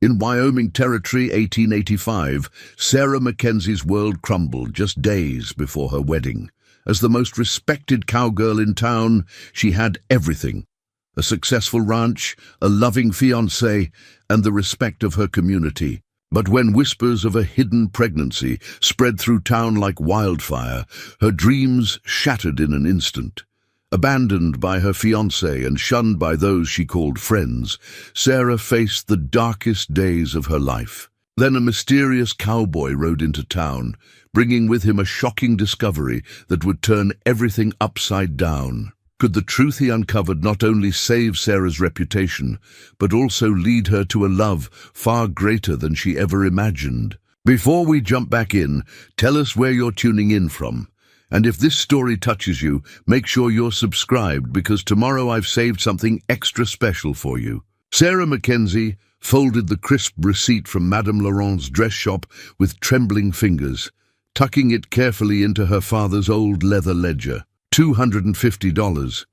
In Wyoming Territory, 1885, Sarah Mackenzie's world crumbled just days before her wedding. As the most respected cowgirl in town, she had everything: a successful ranch, a loving fiancé, and the respect of her community. But when whispers of a hidden pregnancy spread through town like wildfire, her dreams shattered in an instant. Abandoned by her fiancé and shunned by those she called friends, Sarah faced the darkest days of her life. Then a mysterious cowboy rode into town, bringing with him a shocking discovery that would turn everything upside down. Could the truth he uncovered not only save Sarah's reputation, but also lead her to a love far greater than she ever imagined? Before we jump back in, tell us where you're tuning in from. And if this story touches you, make sure you're subscribed, because tomorrow I've saved something extra special for you. Sarah Mackenzie folded the crisp receipt from Madame Laurent's dress shop with trembling fingers, tucking it carefully into her father's old leather ledger. $250.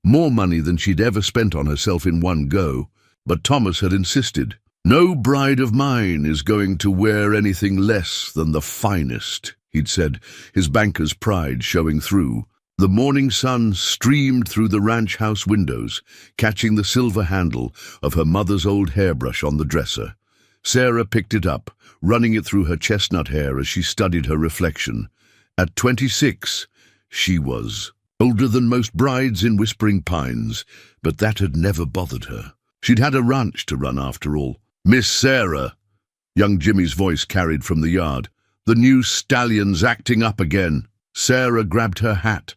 More money than she'd ever spent on herself in one go. But Thomas had insisted. "No bride of mine is going to wear anything less than the finest," he'd said, his banker's pride showing through. The morning sun streamed through the ranch house windows, catching the silver handle of her mother's old hairbrush on the dresser. Sarah picked it up, running it through her chestnut hair as she studied her reflection. At 26, she was older than most brides in Whispering Pines, but that had never bothered her. She'd had a ranch to run after all. "Miss Sarah," young Jimmy's voice carried from the yard. "The new stallion's acting up again." Sarah grabbed her hat,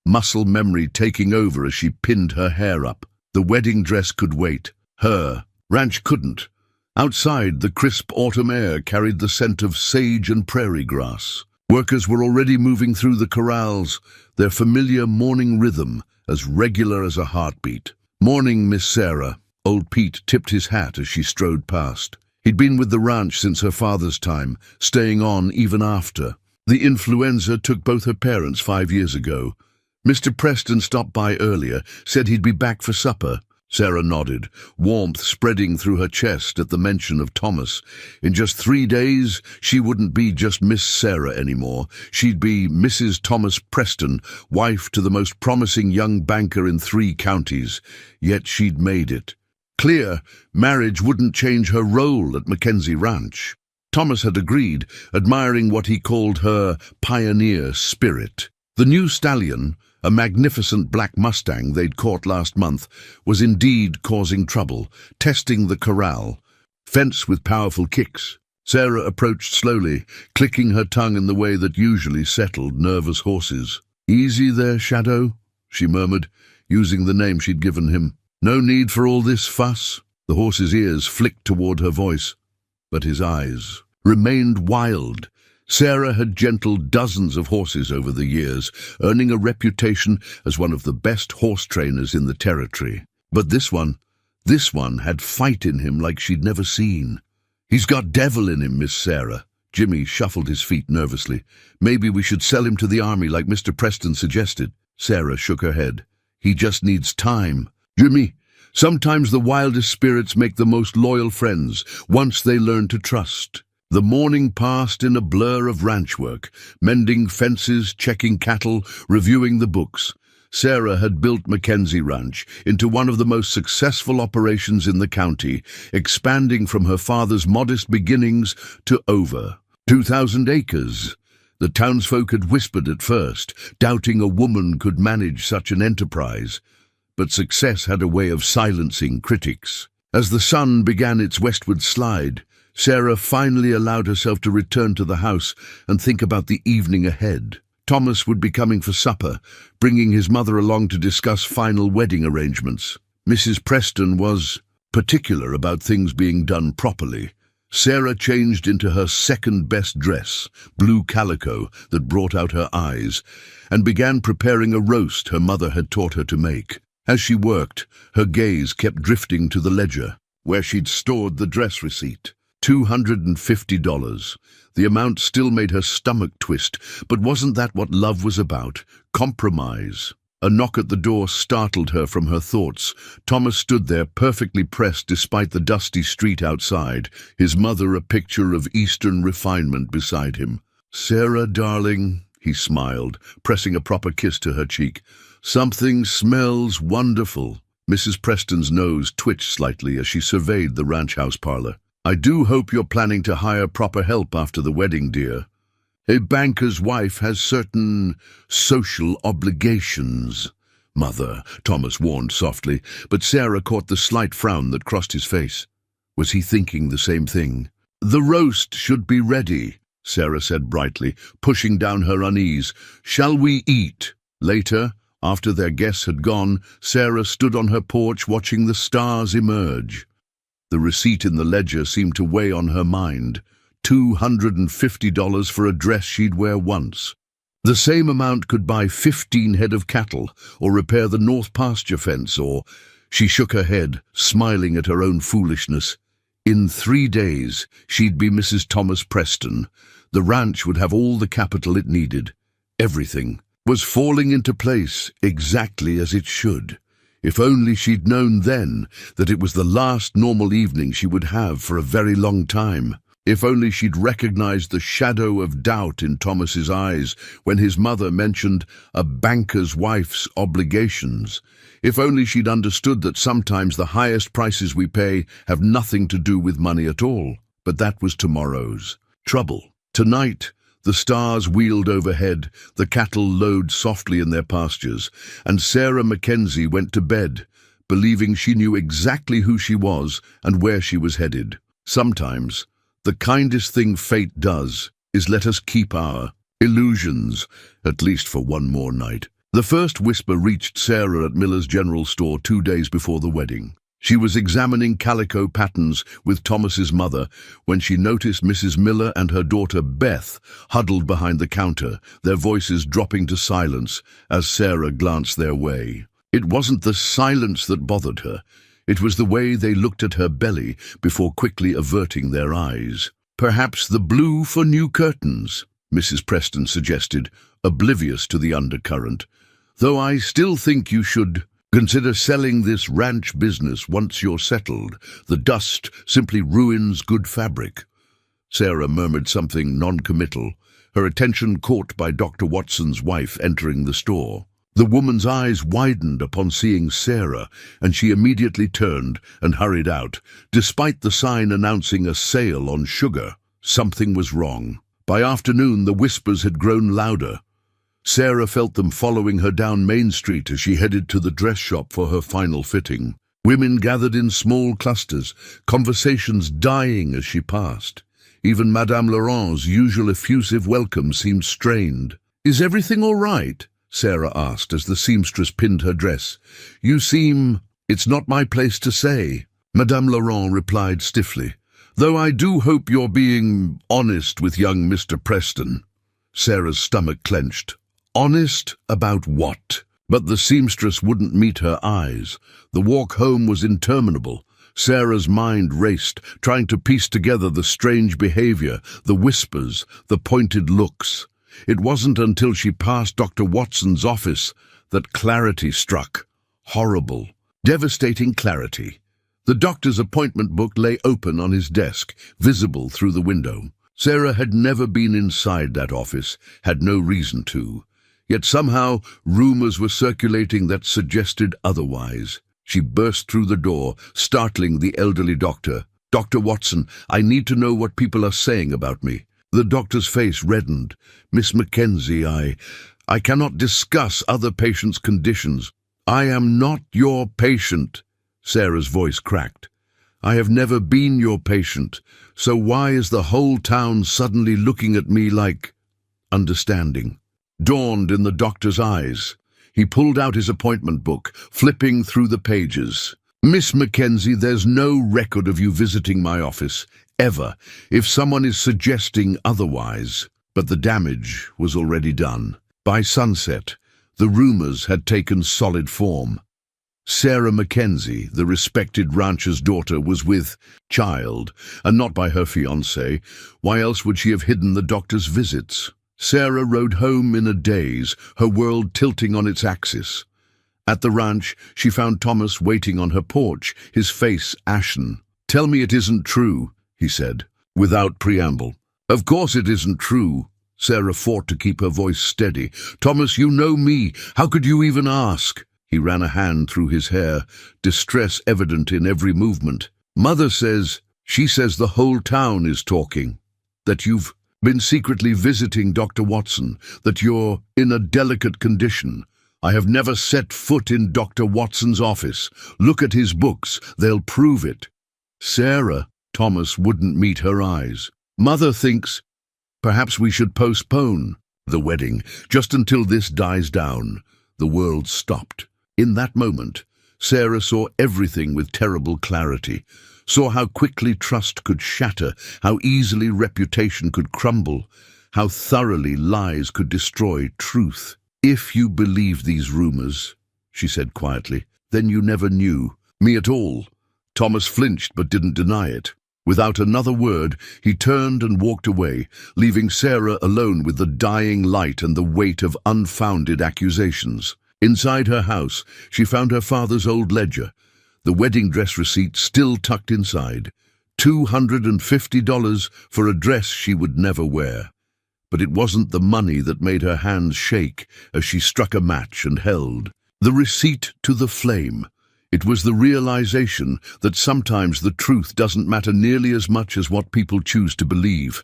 muscle memory taking over as she pinned her hair up. The wedding dress could wait. Her ranch couldn't. Outside, the crisp autumn air carried the scent of sage and prairie grass. Workers were already moving through the corrals, their familiar morning rhythm as regular as a heartbeat. "Morning, Miss Sarah." Old Pete tipped his hat as she strode past. He'd been with the ranch since her father's time, staying on even after. The influenza took both her parents 5 years ago. Mr. Preston stopped by earlier, said he'd be back for supper. Sarah nodded, warmth spreading through her chest at the mention of Thomas. In just 3 days, she wouldn't be just Miss Sarah anymore. She'd be Mrs. Thomas Preston, wife to the most promising young banker in 3 counties. Yet she'd made it. Clear, marriage wouldn't change her role at Mackenzie Ranch. Thomas had agreed, admiring what he called her pioneer spirit. The new stallion, a magnificent black Mustang they'd caught last month, was indeed causing trouble, testing the corral, fence with powerful kicks. Sarah approached slowly, clicking her tongue in the way that usually settled nervous horses. "Easy there, Shadow," she murmured, using the name she'd given him. "No need for all this fuss." The horse's ears flicked toward her voice, but his eyes remained wild. Sarah had gentled dozens of horses over the years, earning a reputation as one of the best horse trainers in the territory. But this one had fight in him like she'd never seen. "He's got devil in him, Miss Sarah." Jimmy shuffled his feet nervously. "Maybe we should sell him to the army like Mr. Preston suggested." Sarah shook her head. "He just needs time." "Jimmy, sometimes the wildest spirits make the most loyal friends, once they learn to trust." The morning passed in a blur of ranch work, mending fences, checking cattle, reviewing the books. Sarah had built Mackenzie Ranch into one of the most successful operations in the county, expanding from her father's modest beginnings to over 2,000 acres. The townsfolk had whispered at first, doubting a woman could manage such an enterprise. But success had a way of silencing critics. As the sun began its westward slide, Sarah finally allowed herself to return to the house and think about the evening ahead. Thomas would be coming for supper, bringing his mother along to discuss final wedding arrangements. Mrs. Preston was particular about things being done properly. Sarah changed into her second-best dress, blue calico that brought out her eyes, and began preparing a roast her mother had taught her to make. As she worked, her gaze kept drifting to the ledger, where she'd stored the dress receipt. $250. The amount still made her stomach twist, but wasn't that what love was about? Compromise. A knock at the door startled her from her thoughts. Thomas stood there, perfectly pressed despite the dusty street outside, his mother a picture of Eastern refinement beside him. "Sarah, darling," he smiled, pressing a proper kiss to her cheek. "Something smells wonderful." Mrs. Preston's nose twitched slightly as she surveyed the ranch house parlor. "I do hope you're planning to hire proper help after the wedding, dear. A banker's wife has certain social obligations." "Mother," Thomas warned softly, but Sarah caught the slight frown that crossed his face. Was he thinking the same thing? "The roast should be ready," Sarah said brightly, pushing down her unease. "Shall we eat?" Later, after their guests had gone, Sarah stood on her porch watching the stars emerge. The receipt in the ledger seemed to weigh on her mind. $250 for a dress she'd wear once. The same amount could buy 15 head of cattle, or repair the north pasture fence, or... She shook her head, smiling at her own foolishness. In 3 days, she'd be Mrs. Thomas Preston. The ranch would have all the capital it needed. Everything was falling into place exactly as it should. If only she'd known then that it was the last normal evening she would have for a very long time. If only she'd recognized the shadow of doubt in Thomas's eyes when his mother mentioned a banker's wife's obligations. If only she'd understood that sometimes the highest prices we pay have nothing to do with money at all. But that was tomorrow's trouble. Tonight, the stars wheeled overhead, the cattle lowed softly in their pastures, and Sarah Mackenzie went to bed, believing she knew exactly who she was and where she was headed. Sometimes, the kindest thing fate does is let us keep our illusions, at least for one more night. The first whisper reached Sarah at Miller's General Store 2 days before the wedding. She was examining calico patterns with Thomas's mother when she noticed Mrs. Miller and her daughter Beth huddled behind the counter, their voices dropping to silence as Sarah glanced their way. It wasn't the silence that bothered her. It was the way they looked at her belly before quickly averting their eyes. "Perhaps the blue for new curtains," Mrs. Preston suggested, oblivious to the undercurrent. "Though I still think you should consider selling this ranch business once you're settled. The dust simply ruins good fabric." Sarah murmured something non-committal, her attention caught by Dr. Watson's wife entering the store. The woman's eyes widened upon seeing Sarah, and she immediately turned and hurried out. Despite the sign announcing a sale on sugar, something was wrong. By afternoon, the whispers had grown louder. Sarah felt them following her down Main Street as she headed to the dress shop for her final fitting. Women gathered in small clusters, conversations dying as she passed. Even Madame Laurent's usual effusive welcome seemed strained. "Is everything all right?" Sarah asked as the seamstress pinned her dress. "You seem—" "It's not my place to say," Madame Laurent replied stiffly. "Though I do hope you're being honest with young Mr. Preston." Sarah's stomach clenched. Honest about what? But the seamstress wouldn't meet her eyes. The walk home was interminable. Sarah's mind raced, trying to piece together the strange behavior, the whispers, the pointed looks. It wasn't until she passed Dr. Watson's office that clarity struck. Horrible, devastating clarity. The doctor's appointment book lay open on his desk, visible through the window. Sarah had never been inside that office, had no reason to. Yet somehow rumors were circulating that suggested otherwise. She burst through the door, startling the elderly doctor. "Dr. Watson, I need to know what people are saying about me." The doctor's face reddened. "Miss Mackenzie, I cannot discuss other patients' conditions." "I am not your patient," Sarah's voice cracked. "I have never been your patient, so why is the whole town suddenly looking at me like—" Understanding dawned in the doctor's eyes. He pulled out his appointment book, flipping through the pages. "Miss Mackenzie, there's no record of you visiting my office, ever, if someone is suggesting otherwise." But the damage was already done. By sunset, the rumors had taken solid form. Sarah Mackenzie, the respected rancher's daughter, was with child, and not by her fiancé. Why else would she have hidden the doctor's visits? Sarah rode home in a daze, her world tilting on its axis. At the ranch, she found Thomas waiting on her porch, his face ashen. "Tell me it isn't true," he said, without preamble. "Of course it isn't true." Sarah fought to keep her voice steady. "Thomas, you know me. How could you even ask?" He ran a hand through his hair, distress evident in every movement. She says the whole town is talking. That you've been secretly visiting Dr. Watson, that you're in a delicate condition. I have never set foot in Dr. Watson's office. Look at his books, they'll prove it." Sarah, Thomas wouldn't meet her eyes. "Mother thinks perhaps we should postpone the wedding, just until this dies down." The world stopped. In that moment, Sarah saw everything with terrible clarity, saw how quickly trust could shatter, how easily reputation could crumble, how thoroughly lies could destroy truth. "If you believe these rumors," she said quietly, "then you never knew me at all." Thomas flinched but didn't deny it. Without another word, he turned and walked away, leaving Sarah alone with the dying light and the weight of unfounded accusations. Inside her house, she found her father's old ledger, the wedding dress receipt still tucked inside. $250 for a dress she would never wear. But it wasn't the money that made her hands shake as she struck a match and held the receipt to the flame. It was the realization that sometimes the truth doesn't matter nearly as much as what people choose to believe.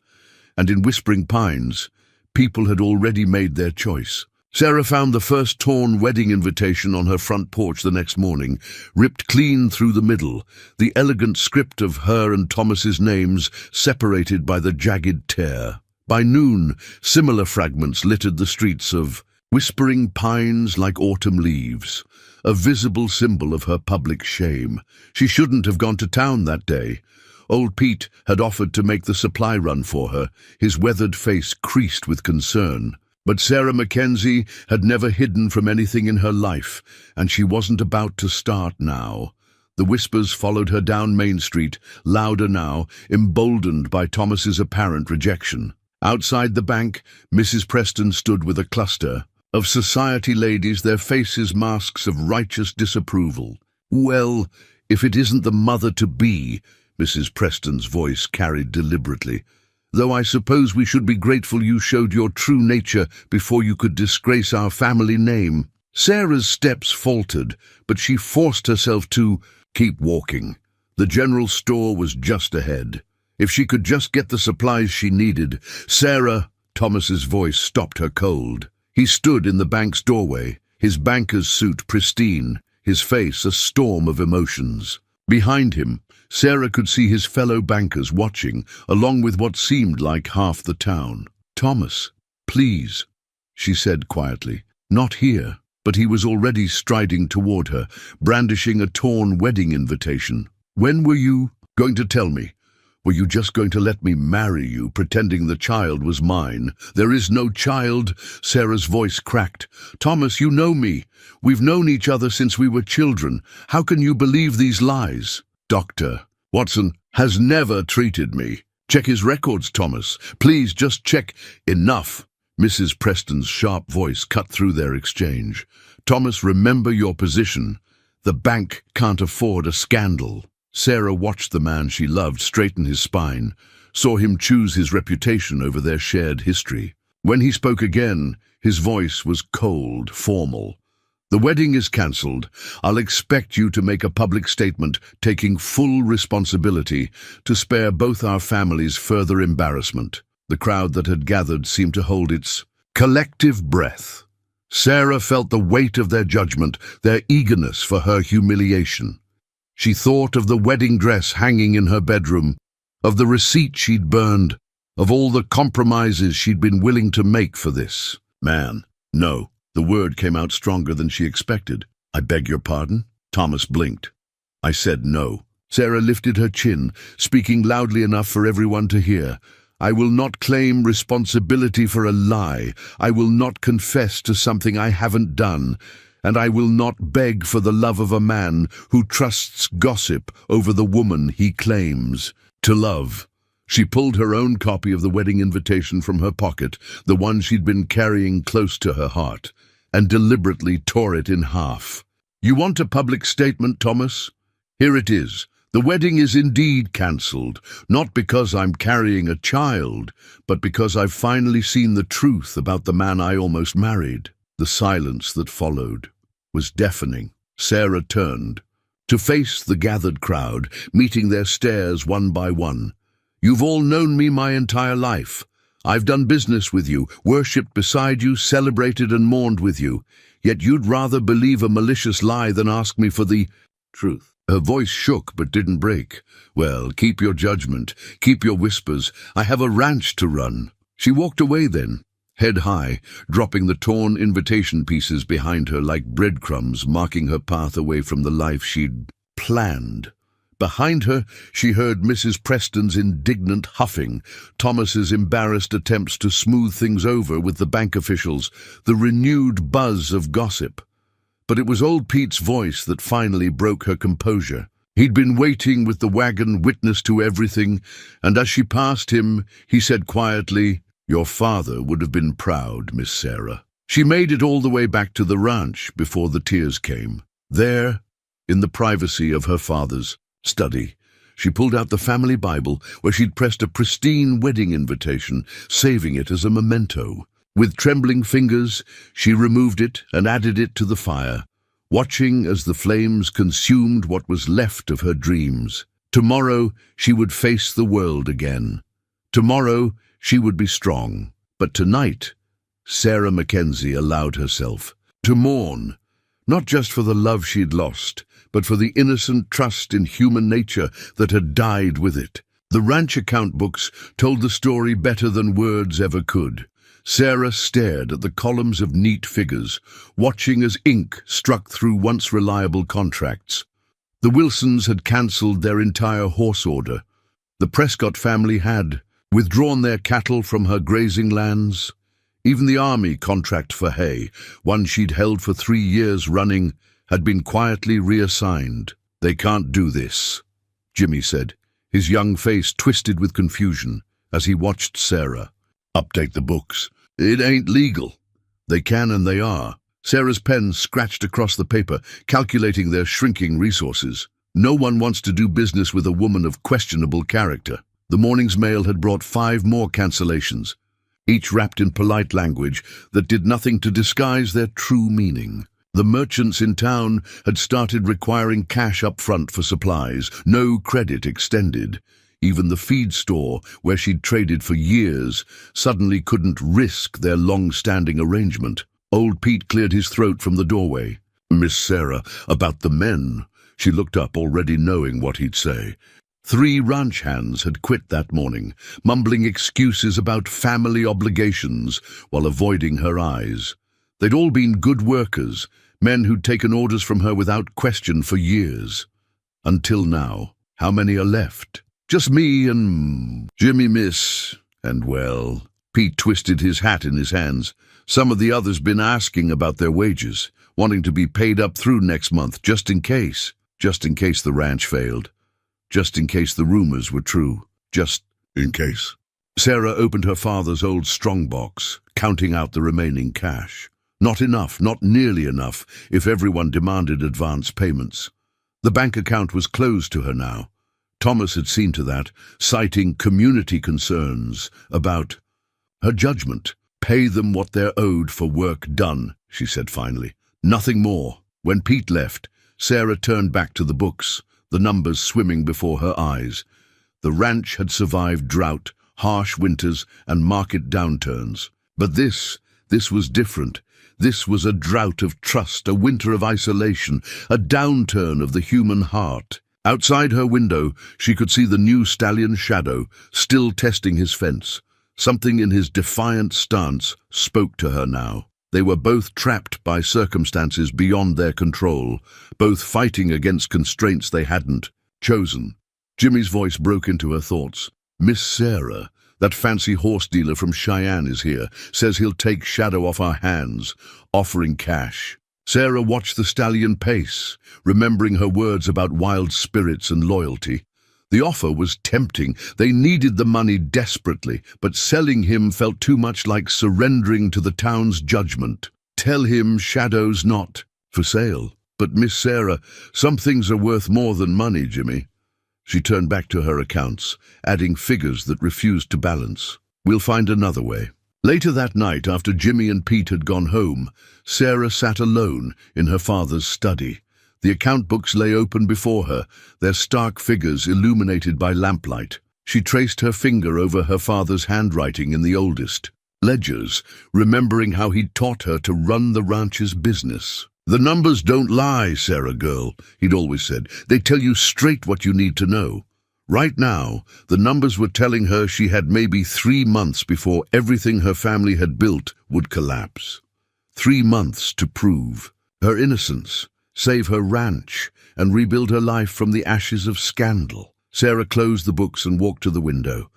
And in Whispering Pines, people had already made their choice. Sarah found the first torn wedding invitation on her front porch the next morning, ripped clean through the middle, the elegant script of her and Thomas's names separated by the jagged tear. By noon, similar fragments littered the streets of Whispering Pines like autumn leaves, a visible symbol of her public shame. She shouldn't have gone to town that day. Old Pete had offered to make the supply run for her, his weathered face creased with concern. But Sarah Mackenzie had never hidden from anything in her life, and she wasn't about to start now. The whispers followed her down Main Street, louder now, emboldened by Thomas's apparent rejection. Outside the bank, Mrs. Preston stood with a cluster of society ladies, their faces masks of righteous disapproval. "Well, if it isn't the mother-to-be," Mrs. Preston's voice carried deliberately, "though I suppose we should be grateful you showed your true nature before you could disgrace our family name." Sarah's steps faltered, but she forced herself to keep walking. The general store was just ahead. If she could just get the supplies she needed. "Sarah," Thomas's voice stopped her cold. He stood in the bank's doorway, his banker's suit pristine, his face a storm of emotions. Behind him, Sarah could see his fellow bankers watching, along with what seemed like half the town. "Thomas, please," she said quietly. "Not here." But he was already striding toward her, brandishing a torn wedding invitation. "When were you going to tell me? Were you just going to let me marry you, pretending the child was mine?" "There is no child," Sarah's voice cracked. "Thomas, you know me. We've known each other since we were children. How can you believe these lies?" "Dr. Watson has never treated me." "Check his records, Thomas. Please, just check." "Enough." Mrs. Preston's sharp voice cut through their exchange. "Thomas, remember your position. The bank can't afford a scandal." Sarah watched the man she loved straighten his spine, saw him choose his reputation over their shared history. When he spoke again, his voice was cold, formal. "The wedding is cancelled. I'll expect you to make a public statement taking full responsibility to spare both our families further embarrassment." The crowd that had gathered seemed to hold its collective breath. Sarah felt the weight of their judgment, their eagerness for her humiliation. She thought of the wedding dress hanging in her bedroom, of the receipt she'd burned, of all the compromises she'd been willing to make for this man. "No." The word came out stronger than she expected. "I beg your pardon?" Thomas blinked. "I said no." Sarah lifted her chin, speaking loudly enough for everyone to hear. "I will not claim responsibility for a lie. I will not confess to something I haven't done. And I will not beg for the love of a man who trusts gossip over the woman he claims to love." She pulled her own copy of the wedding invitation from her pocket, the one she'd been carrying close to her heart, and deliberately tore it in half. You want a public statement, Thomas? Here it is. The wedding is indeed cancelled, not because I'm carrying a child, but because I've finally seen the truth about the man I almost married. The silence that followed was deafening. Sarah turned to face the gathered crowd, meeting their stares one by one. You've all known me my entire life. I've done business with you, worshipped beside you, celebrated and mourned with you. Yet you'd rather believe a malicious lie than ask me for the truth. Her voice shook but didn't break. Well, keep your judgment, keep your whispers. I have a ranch to run. She walked away then, head high, dropping the torn invitation pieces behind her like breadcrumbs, marking her path away from the life she'd planned. Behind her, she heard Mrs. Preston's indignant huffing, Thomas's embarrassed attempts to smooth things over with the bank officials, the renewed buzz of gossip. But it was old Pete's voice that finally broke her composure. He'd been waiting with the wagon, witness to everything, and as she passed him, he said quietly, "Your father would have been proud, Miss Sarah." She made it all the way back to the ranch before the tears came. There, in the privacy of her father's study, she pulled out the family Bible where she'd pressed a pristine wedding invitation, saving it as a memento. With trembling fingers, she removed it and added it to the fire, watching as the flames consumed what was left of her dreams. Tomorrow, she would face the world again. Tomorrow, she would be strong. But tonight, Sarah Mackenzie allowed herself to mourn, not just for the love she'd lost, but for the innocent trust in human nature that had died with it. The ranch account books told the story better than words ever could. Sarah stared at the columns of neat figures, watching as ink struck through once reliable contracts. The Wilsons had cancelled their entire horse order. The Prescott family had withdrawn their cattle from her grazing lands. Even the army contract for hay, one she'd held for 3 years running, had been quietly reassigned. "They can't do this," Jimmy said, his young face twisted with confusion as he watched Sarah. "Update the books. It ain't legal." "They can and they are." Sarah's pen scratched across the paper, calculating their shrinking resources. No one wants to do business with a woman of questionable character. The morning's mail had brought 5 more cancellations, each wrapped in polite language that did nothing to disguise their true meaning. The merchants in town had started requiring cash up front for supplies, no credit extended. Even the feed store, where she'd traded for years, suddenly couldn't risk their long-standing arrangement. Old Pete cleared his throat from the doorway. "Miss Sarah, about the men." She looked up, already knowing what he'd say. 3 ranch hands had quit that morning, mumbling excuses about family obligations while avoiding her eyes. They'd all been good workers, men who'd taken orders from her without question for years. Until now. How many are left? "Just me and Jimmy, miss." And well, Pete twisted his hat in his hands. "Some of the others been asking about their wages, wanting to be paid up through next month, just in case. Just in case the ranch failed. Just in case the rumors were true. Just in case." Sarah opened her father's old strongbox, counting out the remaining cash. Not enough, not nearly enough, if everyone demanded advance payments. The bank account was closed to her now. Thomas had seen to that, citing community concerns about her judgment. "Pay them what they're owed for work done," she said finally. "Nothing more." When Pete left, Sarah turned back to the books, the numbers swimming before her eyes. The ranch had survived drought, harsh winters, and market downturns. But this was different. This was a drought of trust, a winter of isolation, a downturn of the human heart. Outside her window, she could see the new stallion Shadow, still testing his fence. Something in his defiant stance spoke to her now. They were both trapped by circumstances beyond their control, both fighting against constraints they hadn't chosen. Jimmy's voice broke into her thoughts. "Miss Sarah, that fancy horse dealer from Cheyenne is here, says he'll take Shadow off our hands, offering cash." Sarah watched the stallion pace, remembering her words about wild spirits and loyalty. The offer was tempting. They needed the money desperately, but selling him felt too much like surrendering to the town's judgment. Tell him Shadow's not for sale. But Miss Sarah, some things are worth more than money, Jimmy. She turned back to her accounts, adding figures that refused to balance. We'll find another way. Later that night, after Jimmy and Pete had gone home, Sarah sat alone in her father's study. The account books lay open before her, their stark figures illuminated by lamplight. She traced her finger over her father's handwriting in the oldest ledgers, remembering how he'd taught her to run the ranch's business. "The numbers don't lie, Sarah girl," he'd always said. "They tell you straight what you need to know." Right now, the numbers were telling her she had maybe 3 months before everything her family had built would collapse. 3 months to prove her innocence, save her ranch, and rebuild her life from the ashes of scandal. Sarah closed the books and walked to the window.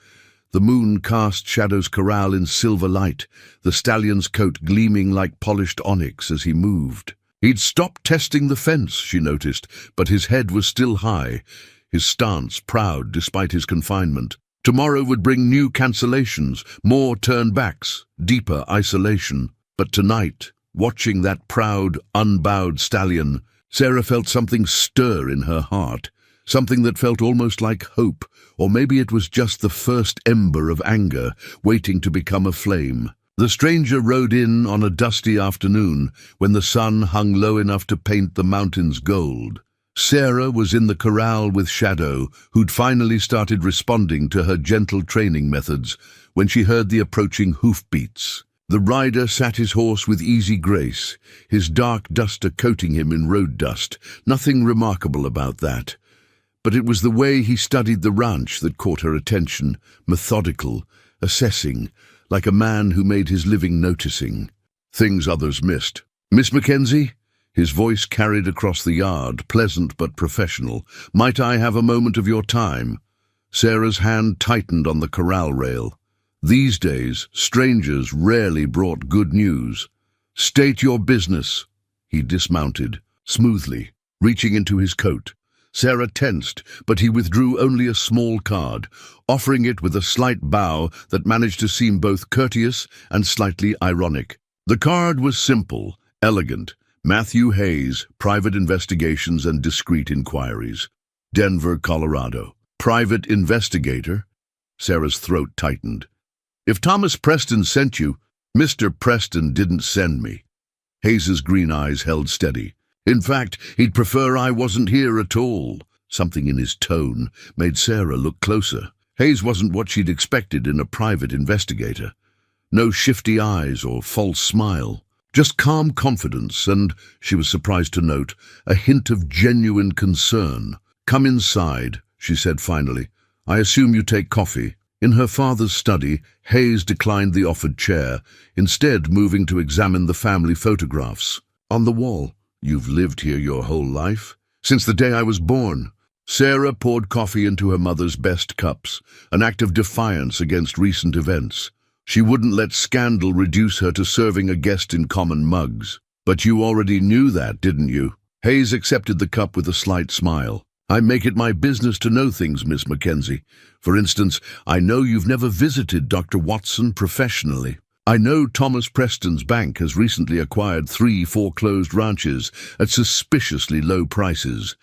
The moon cast Shadow's corral in silver light, the stallion's coat gleaming like polished onyx as he moved. He'd stopped testing the fence, she noticed, but his head was still high, his stance proud despite his confinement. Tomorrow would bring new cancellations, more turnbacks, deeper isolation. But tonight, watching that proud, unbowed stallion, Sarah felt something stir in her heart, something that felt almost like hope, or maybe it was just the first ember of anger waiting to become a flame. The stranger rode in on a dusty afternoon when the sun hung low enough to paint the mountains gold. Sarah was in the corral with Shadow, who'd finally started responding to her gentle training methods when she heard the approaching hoofbeats. The rider sat his horse with easy grace, his dark duster coating him in road dust. Nothing remarkable about that. But it was the way he studied the ranch that caught her attention, methodical, assessing, like a man who made his living noticing things others missed. "Miss Mackenzie?" His voice carried across the yard, pleasant but professional. "Might I have a moment of your time?" Sarah's hand tightened on the corral rail. These days, strangers rarely brought good news. "State your business." He dismounted, smoothly, reaching into his coat. Sarah tensed, but he withdrew only a small card, offering it with a slight bow that managed to seem both courteous and slightly ironic. The card was simple, elegant. Matthew Hayes, Private Investigations and Discreet Inquiries. Denver, Colorado. Private investigator? Sarah's throat tightened. "If Thomas Preston sent you..." "Mr. Preston didn't send me." Hayes's green eyes held steady. "In fact, he'd prefer I wasn't here at all." Something in his tone made Sarah look closer. Hayes wasn't what she'd expected in a private investigator. No shifty eyes or false smile. Just calm confidence and, she was surprised to note, a hint of genuine concern. "Come inside," she said finally. "I assume you take coffee." In her father's study, Hayes declined the offered chair, instead moving to examine the family photographs. On the wall. "You've lived here your whole life?" "Since the day I was born." Sarah poured coffee into her mother's best cups, an act of defiance against recent events. She wouldn't let scandal reduce her to serving a guest in common mugs. "But you already knew that, didn't you?" Hayes accepted the cup with a slight smile. "I make it my business to know things, Miss Mackenzie. For instance, I know you've never visited Dr. Watson professionally. I know Thomas Preston's bank has recently acquired 3 foreclosed ranches at suspiciously low prices.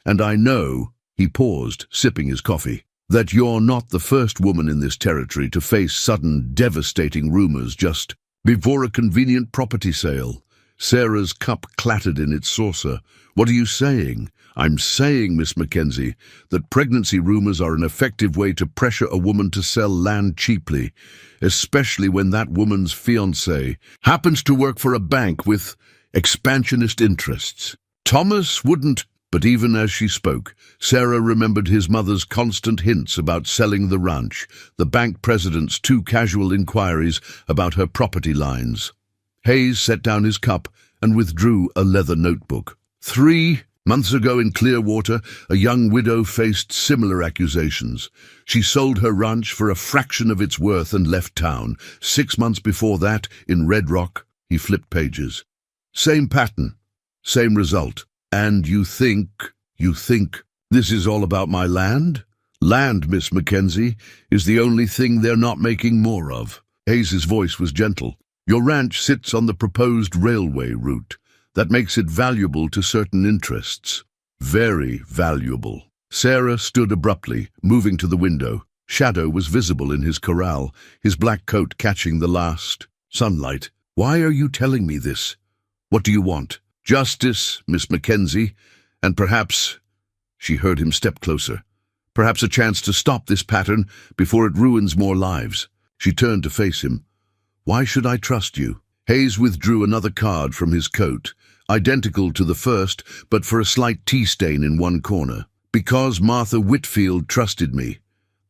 And I know," he paused, sipping his coffee, "that you're not the first woman in this territory to face sudden, devastating rumors just before a convenient property sale." Sarah's cup clattered in its saucer. "What are you saying?" "I'm saying, Miss Mackenzie, that pregnancy rumors are an effective way to pressure a woman to sell land cheaply, especially when that woman's fiancé happens to work for a bank with expansionist interests. Thomas wouldn't..." But even as she spoke, Sarah remembered his mother's constant hints about selling the ranch, the bank president's 2 casual inquiries about her property lines. Hayes set down his cup and withdrew a leather notebook. 3 months ago in Clearwater, a young widow faced similar accusations. She sold her ranch for a fraction of its worth and left town. 6 months before that, in Red Rock, he flipped pages. Same pattern, same result. "And you think this is all about my land?" "Land, Miss Mackenzie, is the only thing they're not making more of." Hayes's voice was gentle. "Your ranch sits on the proposed railway route. That makes it valuable to certain interests. Very valuable. Sarah stood abruptly, moving to the window. Shadow was visible in his corral, his black coat catching the last sunlight. "Why are you telling me this? What do you want?" "Justice, Miss Mackenzie, and perhaps—" She heard him step closer. "Perhaps a chance to stop this pattern before it ruins more lives." She turned to face him. "Why should I trust you?" Hayes withdrew another card from his coat, identical to the first, but for a slight tea stain in one corner. "Because Martha Whitfield trusted me.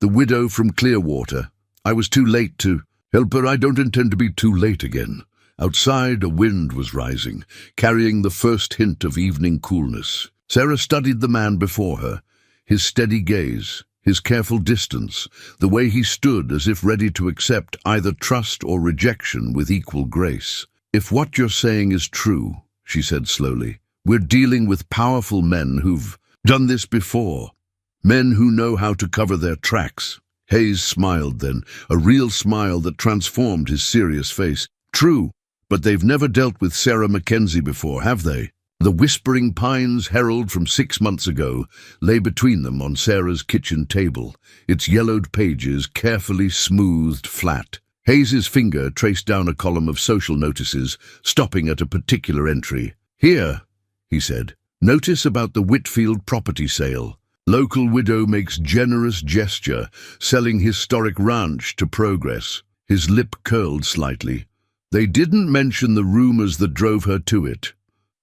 The widow from Clearwater. I was too late to help her. I don't intend to be too late again." Outside, a wind was rising, carrying the first hint of evening coolness. Sarah studied the man before her, his steady gaze, his careful distance, the way he stood as if ready to accept either trust or rejection with equal grace. "If what you're saying is true," she said slowly, "we're dealing with powerful men who've done this before. Men who know how to cover their tracks." Hayes smiled then, a real smile that transformed his serious face. "True, but they've never dealt with Sarah Mackenzie before, have they?" The Whispering Pines Herald from 6 months ago lay between them on Sarah's kitchen table, its yellowed pages carefully smoothed flat. Hayes's finger traced down a column of social notices, stopping at a particular entry. "Here," he said, "notice about the Whitfield property sale. Local widow makes generous gesture, selling historic ranch to Progress." His lip curled slightly. "They didn't mention the rumors that drove her to it."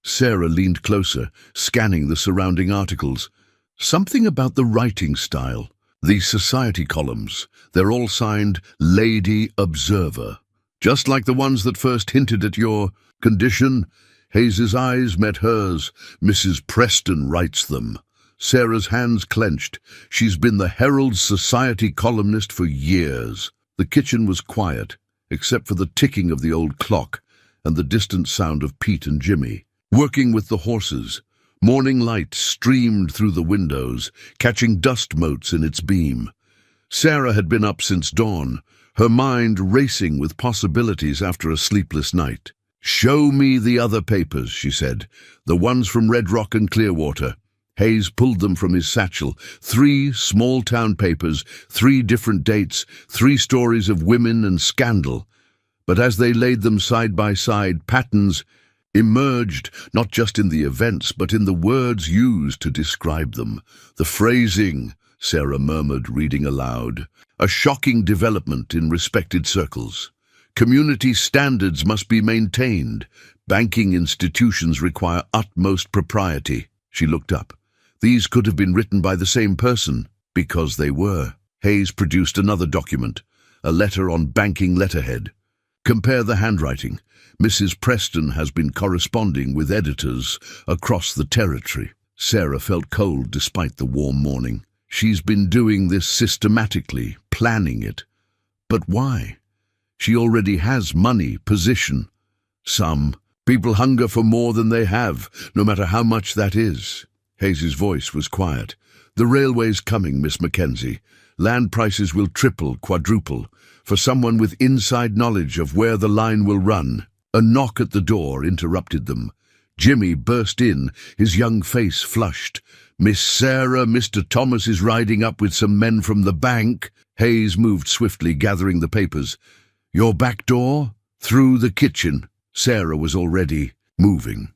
Sarah leaned closer, scanning the surrounding articles. "Something about the writing style. The society columns. They're all signed Lady Observer. Just like the ones that first hinted at your condition." Hayes's eyes met hers. "Mrs. Preston writes them." Sarah's hands clenched. "She's been the Herald's society columnist for years." The kitchen was quiet, except for the ticking of the old clock and the distant sound of Pete and Jimmy working with the horses. Morning light streamed through the windows, catching dust motes in its beam. Sarah had been up since dawn, her mind racing with possibilities after a sleepless night. "Show me the other papers," she said, "the ones from Red Rock and Clearwater." Hayes pulled them from his satchel. 3 small-town papers, 3 different dates, 3 stories of women and scandal. But as they laid them side by side, patterns emerged, not just in the events, but in the words used to describe them. "The phrasing," Sarah murmured, reading aloud. "A shocking development in respected circles. Community standards must be maintained. Banking institutions require utmost propriety." She looked up. These could have been written by the same person, because they were. Hayes produced another document, a letter on banking letterhead. "Compare the handwriting. Mrs. Preston has been corresponding with editors across the territory." Sarah felt cold despite the warm morning. "She's been doing this systematically, planning it. But why? She already has money, position. Some people hunger for more than they have, no matter how much that is." Hayes's voice was quiet. "The railway's coming, Miss Mackenzie. Land prices will triple, quadruple. For someone with inside knowledge of where the line will run." A knock at the door interrupted them. Jimmy burst in, his young face flushed. "Miss Sarah, Mr. Thomas is riding up with some men from the bank." Hayes moved swiftly, gathering the papers. "Your back door?" "Through the kitchen." Sarah was already moving.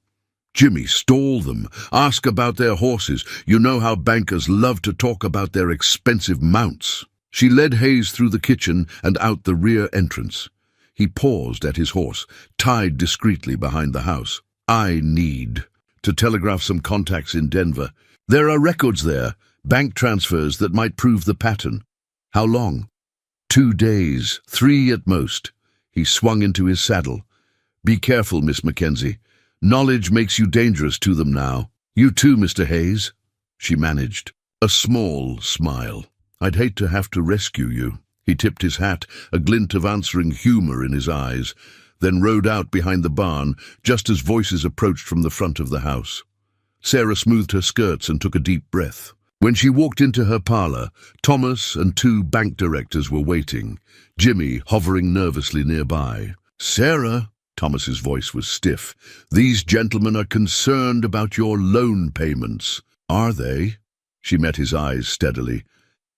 "Jimmy, stall them. Ask about their horses. You know how bankers love to talk about their expensive mounts." She led Hayes through the kitchen and out the rear entrance. He paused at his horse, tied discreetly behind the house. "I need to telegraph some contacts in Denver. There are records there, bank transfers that might prove the pattern." "How long?" 2 days, 3 at most." He swung into his saddle. "Be careful, Miss Mackenzie. Knowledge makes you dangerous to them now." "You too, Mr. Hayes," she managed. A small smile. "I'd hate to have to rescue you." He tipped his hat, a glint of answering humor in his eyes, then rode out behind the barn just as voices approached from the front of the house. Sarah smoothed her skirts and took a deep breath. When she walked into her parlor, Thomas and 2 bank directors were waiting, Jimmy hovering nervously nearby. "Sarah," Thomas's voice was stiff. "These gentlemen are concerned about your loan payments." "Are they?" She met his eyes steadily.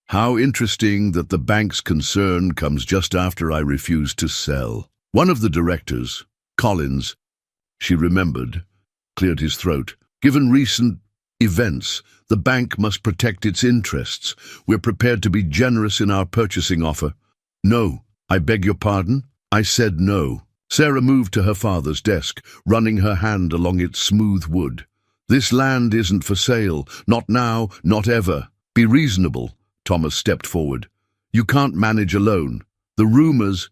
"How interesting that the bank's concern comes just after I refuse to sell." One of the directors, Collins, she remembered, cleared his throat. "Given recent events, the bank must protect its interests. We're prepared to be generous in our purchasing offer." "No, I beg your pardon?" "I said no." Sarah moved to her father's desk, running her hand along its smooth wood. "This land isn't for sale. Not now, not ever. Be reasonable." Thomas stepped forward. "You can't manage alone. The rumors.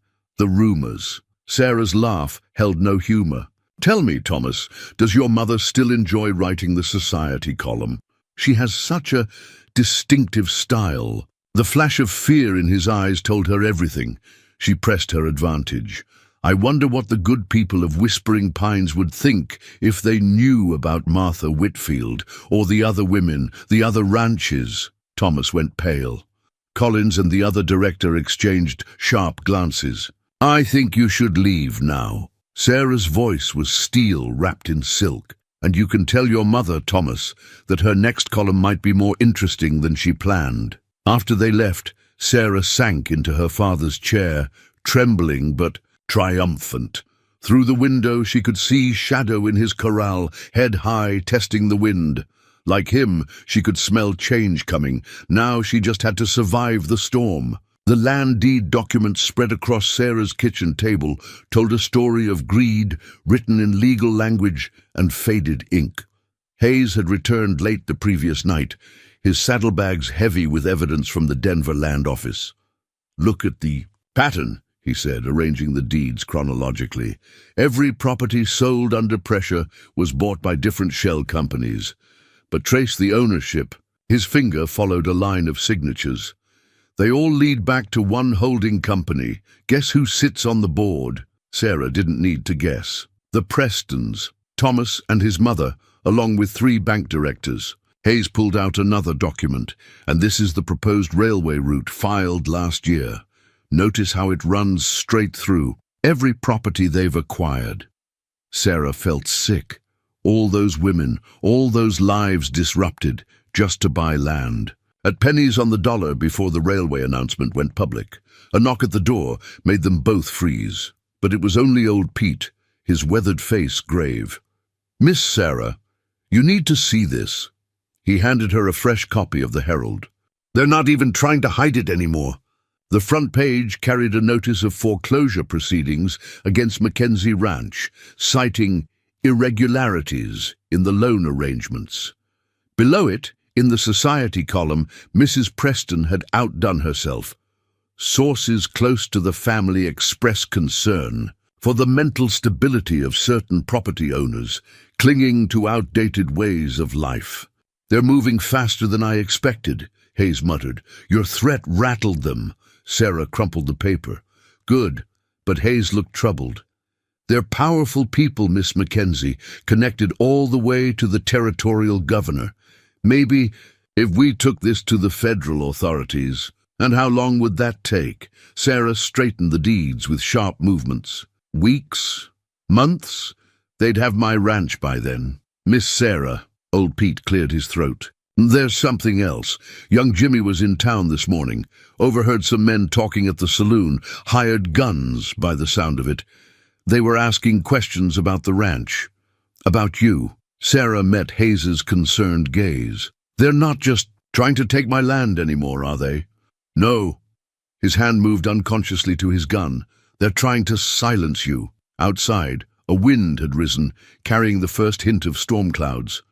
Sarah's laugh held no humor. "Tell me, Thomas, does your mother still enjoy writing the society column? She has such a distinctive style." The flash of fear in his eyes told her everything. She pressed her advantage. "I wonder what the good people of Whispering Pines would think if they knew about Martha Whitfield, or the other women, the other ranches." Thomas went pale. Collins and the other director exchanged sharp glances. "I think you should leave now." Sarah's voice was steel wrapped in silk. "And you can tell your mother, Thomas, that her next column might be more interesting than she planned." After they left, Sarah sank into her father's chair, trembling but triumphant. Through the window she could see Shadow in his corral, head high, testing the wind. Like him, she could smell change coming. Now she just had to survive the storm. The land deed document spread across Sarah's kitchen table told a story of greed, written in legal language and faded ink. Hayes had returned late the previous night, his saddlebags heavy with evidence from the Denver land office. "Look at the pattern," he said, arranging the deeds chronologically. "Every property sold under pressure was bought by different shell companies. But trace the ownership." His finger followed a line of signatures. "They all lead back to one holding company. Guess who sits on the board?" Sarah didn't need to guess. The Prestons, Thomas and his mother, along with 3 bank directors. Hayes pulled out another document, and this is the proposed railway route filed last year. Notice how it runs straight through every property they've acquired. Sarah felt sick. All those women, all those lives disrupted, just to buy land. At pennies on the dollar before the railway announcement went public. A knock at the door made them both freeze. But it was only old Pete, his weathered face grave. "Miss Sarah, you need to see this." He handed her a fresh copy of the Herald. "They're not even trying to hide it anymore." The front page carried a notice of foreclosure proceedings against Mackenzie Ranch, citing irregularities in the loan arrangements. Below it, in the society column, Mrs. Preston had outdone herself. Sources close to the family express concern for the mental stability of certain property owners, clinging to outdated ways of life. "They're moving faster than I expected," Hayes muttered. "Your threat rattled them." Sarah crumpled the paper. "Good," but Hayes looked troubled. "They're powerful people, Miss Mackenzie, connected all the way to the territorial governor. Maybe if we took this to the federal authorities." "And how long would that take?" Sarah straightened the deeds with sharp movements. "Weeks? Months? They'd have my ranch by then." "Miss Sarah," old Pete cleared his throat. "There's something else. Young Jimmy was in town this morning. Overheard some men talking at the saloon, hired guns by the sound of it. They were asking questions about the ranch. About you." Sarah met Hayes's concerned gaze. "They're not just trying to take my land anymore, are they?" "No." His hand moved unconsciously to his gun. "They're trying to silence you." Outside, a wind had risen, carrying the first hint of storm clouds.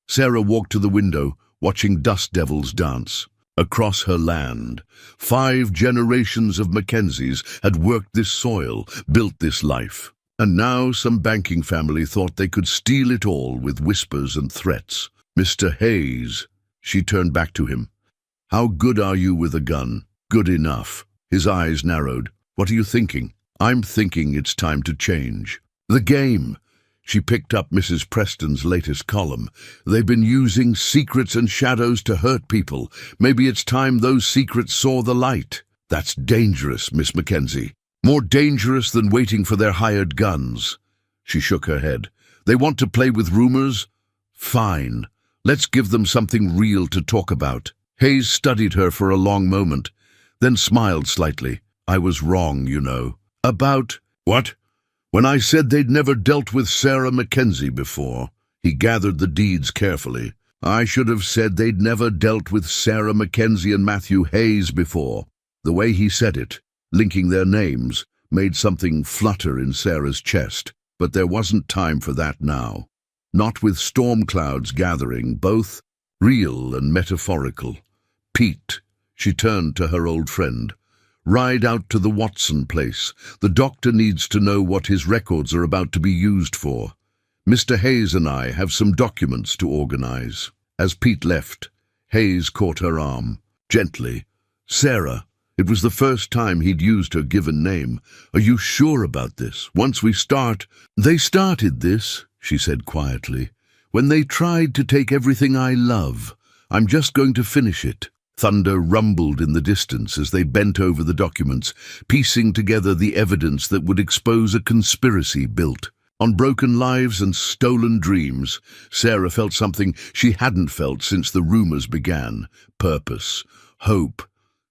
Sarah walked to the window, watching dust devils dance. Across her land, 5 generations of Mackenzies had worked this soil, built this life. And now some banking family thought they could steal it all with whispers and threats. "Mr. Hayes," she turned back to him. "How good are you with a gun?" "Good enough." His eyes narrowed. "What are you thinking?" "I'm thinking it's time to change. The game." She picked up Mrs. Preston's latest column. "They've been using secrets and shadows to hurt people. Maybe it's time those secrets saw the light." "That's dangerous, Miss Mackenzie. More dangerous than waiting for their hired guns." She shook her head. They want to play with rumors? Fine. Let's give them something real to talk about. Hayes studied her for a long moment, then smiled slightly. I was wrong, you know. About what? When I said they'd never dealt with Sarah Mackenzie before. He gathered the deeds carefully. I should have said they'd never dealt with Sarah Mackenzie and Matthew Hayes before. The way he said it, linking their names, made something flutter in Sarah's chest. But there wasn't time for that now. Not with storm clouds gathering, both real and metaphorical. Pete, she turned to her old friend. Ride out to the Watson place. The doctor needs to know what his records are about to be used for. Mr. Hayes and I have some documents to organize. As Pete left, Hayes caught her arm. Gently. Sarah. It was the first time he'd used her given name. Are you sure about this? Once we start... They started this, she said quietly, when they tried to take everything I love. I'm just going to finish it. Thunder rumbled in the distance as they bent over the documents, piecing together the evidence that would expose a conspiracy built on broken lives and stolen dreams. Sarah felt something she hadn't felt since the rumors began. Purpose, hope.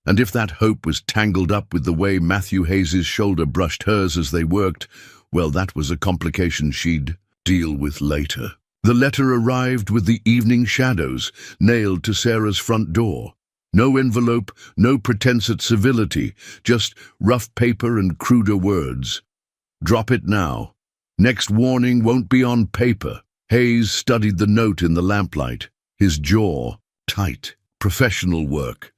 And if that hope was tangled up with the way Matthew Hayes's shoulder brushed hers as they worked, well, that was a complication she'd deal with later. The letter arrived with the evening shadows, nailed to Sarah's front door. No envelope, no pretense at civility, just rough paper and cruder words. Drop it now. Next warning won't be on paper. Hayes studied the note in the lamplight, his jaw tight. Professional work.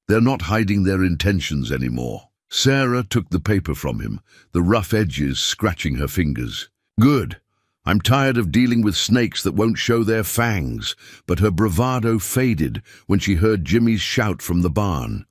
They're not hiding their intentions anymore. Sarah took the paper from him, the rough edges scratching her fingers. Good. I'm tired of dealing with snakes that won't show their fangs, but her bravado faded when she heard Jimmy's shout from the barn.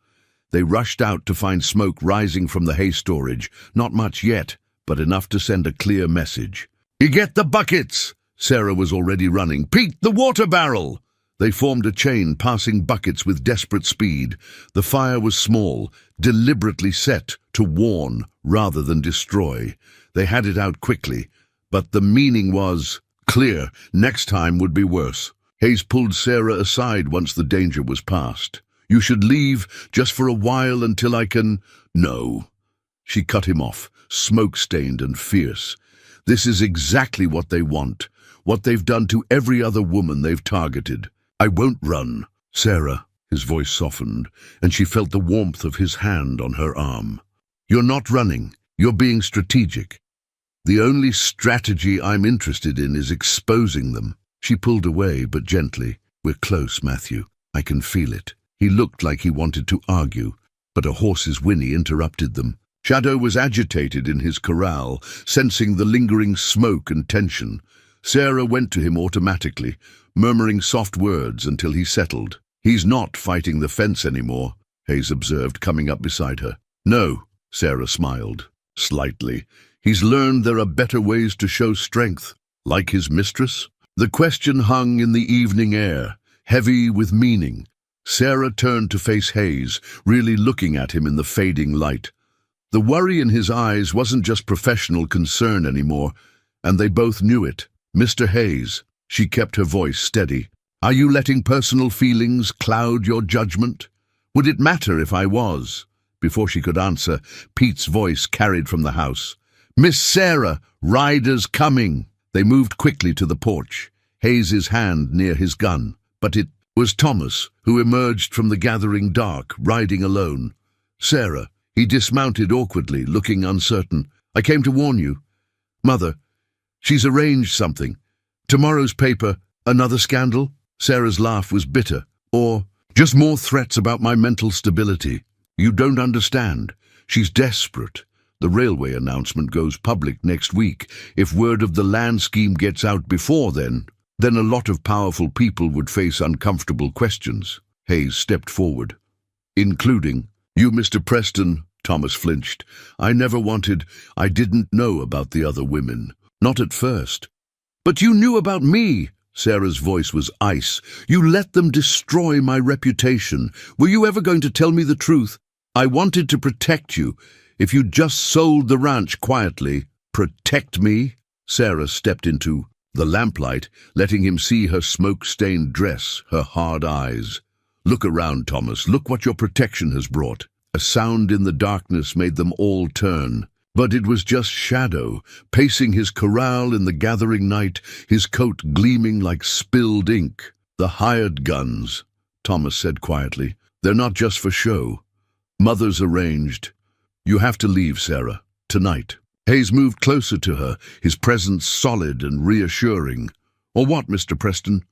They rushed out to find smoke rising from the hay storage, not much yet, but enough to send a clear message. You get the buckets! Sarah was already running. Pete, the water barrel! They formed a chain, passing buckets with desperate speed. The fire was small, deliberately set to warn rather than destroy. They had it out quickly, but the meaning was clear. Next time would be worse. Hayes pulled Sarah aside once the danger was past. You should leave just for a while until I can... No. She cut him off, smoke-stained and fierce. This is exactly what they want, what they've done to every other woman they've targeted. I won't run. Sarah, his voice softened, and she felt the warmth of his hand on her arm. You're not running. You're being strategic. The only strategy I'm interested in is exposing them. She pulled away, but gently. We're close, Matthew. I can feel it. He looked like he wanted to argue, but a horse's whinny interrupted them. Shadow was agitated in his corral, sensing the lingering smoke and tension. Sarah went to him automatically, murmuring soft words until he settled. He's not fighting the fence anymore, Hayes observed, coming up beside her. No, Sarah smiled, slightly. He's learned there are better ways to show strength, like his mistress. The question hung in the evening air, heavy with meaning. Sarah turned to face Hayes, really looking at him in the fading light. The worry in his eyes wasn't just professional concern anymore, and they both knew it. Mr. Hayes, she kept her voice steady. Are you letting personal feelings cloud your judgment? Would it matter if I was? Before she could answer, Pete's voice carried from the house. Miss Sarah, riders coming. They moved quickly to the porch, Hayes's hand near his gun. But it was Thomas, who emerged from the gathering dark, riding alone. Sarah, he dismounted awkwardly, looking uncertain. I came to warn you. Mother, she's arranged something. Tomorrow's paper, another scandal? Sarah's laugh was bitter. Or just more threats about my mental stability. You don't understand. She's desperate. The railway announcement goes public next week. If word of the land scheme gets out before then a lot of powerful people would face uncomfortable questions. Hayes stepped forward. Including you, Mr. Preston. Thomas flinched. I didn't know about the other women. Not at first. But you knew about me. Sarah's voice was ice. You let them destroy my reputation. Were you ever going to tell me the truth? I wanted to protect you. If you'd just sold the ranch quietly. Protect me? Sarah stepped into the lamplight, letting him see her smoke-stained dress, her hard eyes. "Look around, Thomas. Look what your protection has brought." A sound in the darkness made them all turn. But it was just Shadow, pacing his corral in the gathering night, his coat gleaming like spilled ink. "The hired guns," Thomas said quietly. "They're not just for show. Mother's arranged. You have to leave, Sarah, tonight." Hayes moved closer to her, his presence solid and reassuring. "Or what, Mr. Preston?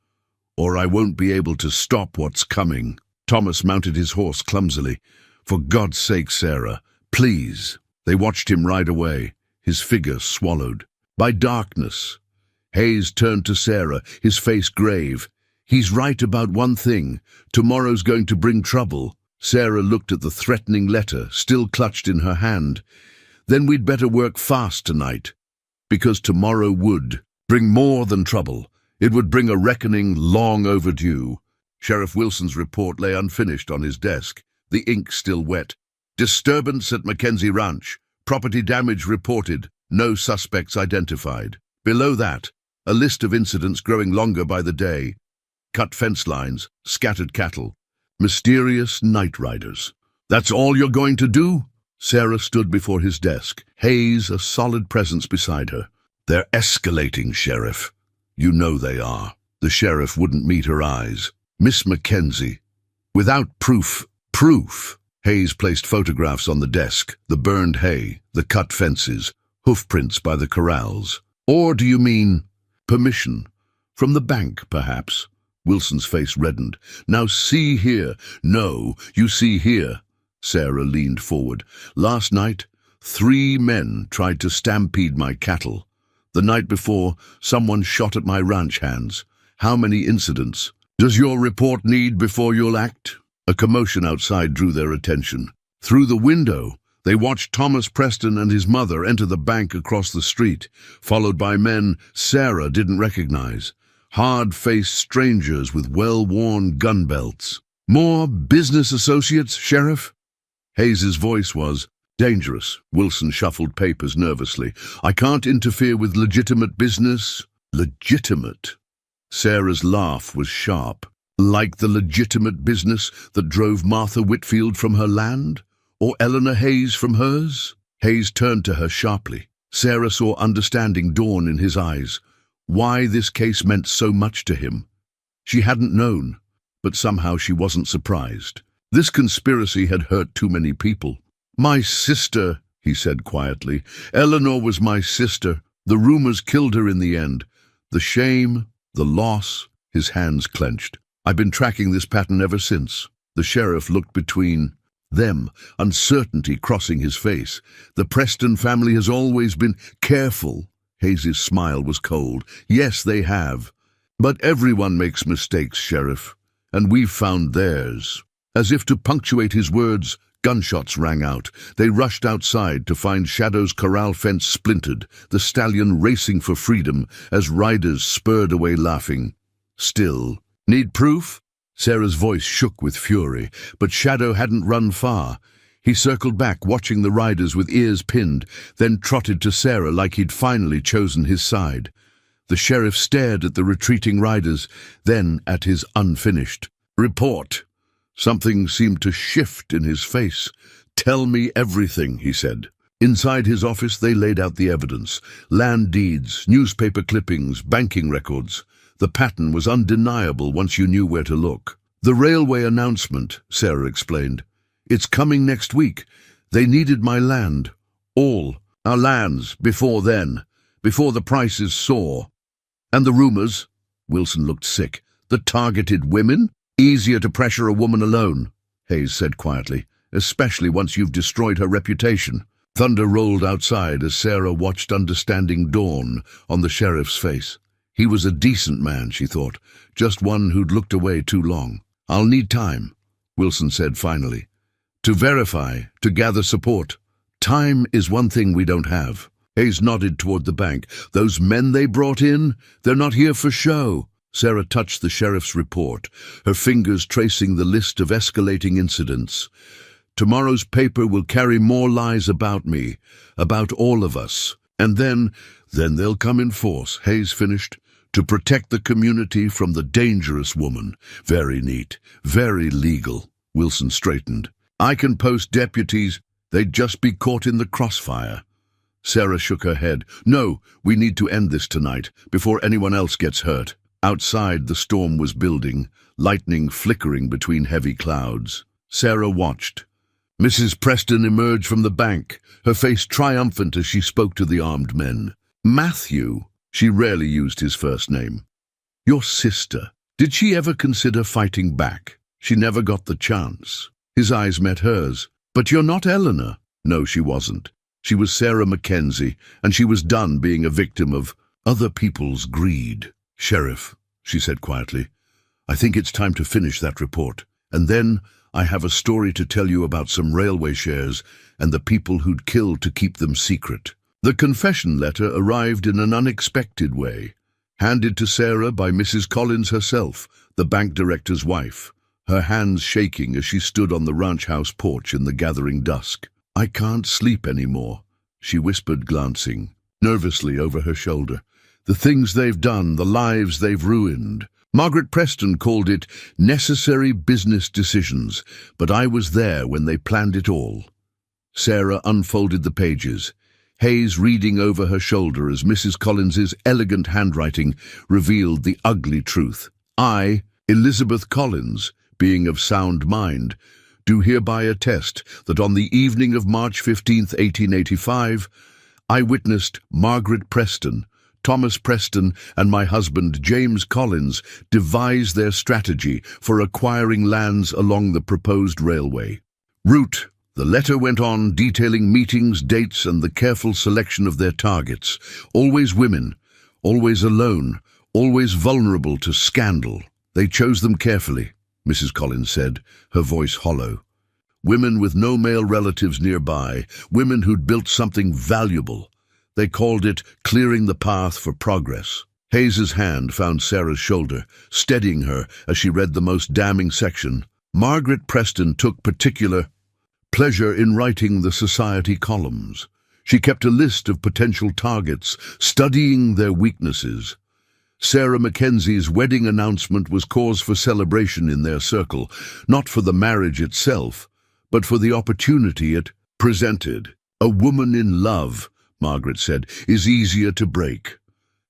Or I won't be able to stop what's coming." Thomas mounted his horse clumsily. "For God's sake, Sarah, please." They watched him ride away, his figure swallowed by darkness. Hayes turned to Sarah, his face grave. "He's right about one thing. Tomorrow's going to bring trouble." Sarah looked at the threatening letter, still clutched in her hand. "Then we'd better work fast tonight, because tomorrow would bring more than trouble. It would bring a reckoning long overdue." Sheriff Wilson's report lay unfinished on his desk, the ink still wet. "Disturbance at Mackenzie Ranch. Property damage reported. No suspects identified." Below that, a list of incidents growing longer by the day. Cut fence lines, scattered cattle, mysterious night riders. "That's all you're going to do?" Sarah stood before his desk, Hayes a solid presence beside her. "They're escalating, Sheriff. You know they are." The sheriff wouldn't meet her eyes. "Miss Mackenzie, without proof." "Proof?" Hayes placed photographs on the desk, the burned hay, the cut fences, hoofprints by the corrals. "Or do you mean permission? From the bank, perhaps?" Wilson's face reddened. "Now see here." "No, you see here." Sarah leaned forward. "Last night, 3 men tried to stampede my cattle. The night before, someone shot at my ranch hands. How many incidents? Does your report need before you'll act?" A commotion outside drew their attention. Through the window, they watched Thomas Preston and his mother enter the bank across the street, followed by men Sarah didn't recognize. Hard-faced strangers with well-worn gun belts. "More business associates, Sheriff?" Hayes's voice was dangerous. Wilson shuffled papers nervously. "I can't interfere with legitimate business." "Legitimate?" Sarah's laugh was sharp. "Like the legitimate business that drove Martha Whitfield from her land? Or Eleanor Hayes from hers?" Hayes turned to her sharply. Sarah saw understanding dawn in his eyes. Why this case meant so much to him. She hadn't known, but somehow she wasn't surprised. This conspiracy had hurt too many people. "My sister," he said quietly. "Eleanor was my sister. The rumors killed her in the end. The shame, the loss." His hands clenched. "I've been tracking this pattern ever since." The sheriff looked between them, uncertainty crossing his face. "The Preston family has always been careful." Hayes's smile was cold. "Yes, they have. But everyone makes mistakes, Sheriff. And we've found theirs." As if to punctuate his words, gunshots rang out. They rushed outside to find Shadow's corral fence splintered, the stallion racing for freedom as riders spurred away laughing. "Still, need proof?" Sarah's voice shook with fury, but Shadow hadn't run far. He circled back, watching the riders with ears pinned, then trotted to Sarah like he'd finally chosen his side. The sheriff stared at the retreating riders, then at his unfinished report. Something seemed to shift in his face. "Tell me everything," he said. Inside his office they laid out the evidence. Land deeds, newspaper clippings, banking records. The pattern was undeniable once you knew where to look. "The railway announcement," Sarah explained. "It's coming next week. They needed my land. All our lands before then, before the prices soar. And the rumors," Wilson looked sick, "the targeted women? Easier to pressure a woman alone," Hayes said quietly, "especially once you've destroyed her reputation." Thunder rolled outside as Sarah watched understanding dawn on the sheriff's face. He was a decent man, she thought, just one who'd looked away too long. "I'll need time," Wilson said finally, "to verify, to gather support. Time is one thing we don't have." Hayes nodded toward the bank. "Those men they brought in, they're not here for show." Sarah touched the sheriff's report, her fingers tracing the list of escalating incidents. "Tomorrow's paper will carry more lies about me, about all of us. And then they'll come in force, Hayes finished, to protect the community from the dangerous woman. Very neat, very legal. Wilson straightened. I can post deputies. They'd just be caught in the crossfire. Sarah shook her head. No, we need to end this tonight, before anyone else gets hurt. Outside, the storm was building, lightning flickering between heavy clouds. Sarah watched. Mrs. Preston emerged from the bank, her face triumphant as she spoke to the armed men. Matthew, she rarely used his first name. Your sister. Did she ever consider fighting back? She never got the chance. His eyes met hers. But you're not Eleanor. No, she wasn't. She was Sarah Mackenzie, and she was done being a victim of other people's greed. Sheriff, she said quietly, I think it's time to finish that report. And then I have a story to tell you about some railway shares and the people who'd killed to keep them secret. The confession letter arrived in an unexpected way, handed to Sarah by Mrs. Collins herself, the bank director's wife, her hands shaking as she stood on the ranch house porch in the gathering dusk. I can't sleep anymore, she whispered, glancing nervously over her shoulder. The things they've done, the lives they've ruined. Margaret Preston called it necessary business decisions, but I was there when they planned it all. Sarah unfolded the pages, Hayes reading over her shoulder as Mrs. Collins's elegant handwriting revealed the ugly truth. I, Elizabeth Collins, being of sound mind, do hereby attest that on the evening of March 15th, 1885, I witnessed Margaret Preston, Thomas Preston, and my husband James Collins devise their strategy for acquiring lands along the proposed railway route. The letter went on, detailing meetings, dates, and the careful selection of their targets. Always women, always alone, always vulnerable to scandal. They chose them carefully, Mrs. Collins said, her voice hollow. Women with no male relatives nearby, women who'd built something valuable. They called it clearing the path for progress. Hayes's hand found Sarah's shoulder, steadying her as she read the most damning section. Margaret Preston took particular pleasure in writing the society columns. She kept a list of potential targets, studying their weaknesses. Sarah Mackenzie's wedding announcement was cause for celebration in their circle, not for the marriage itself, but for the opportunity it presented. A woman in love, Margaret said, is easier to break.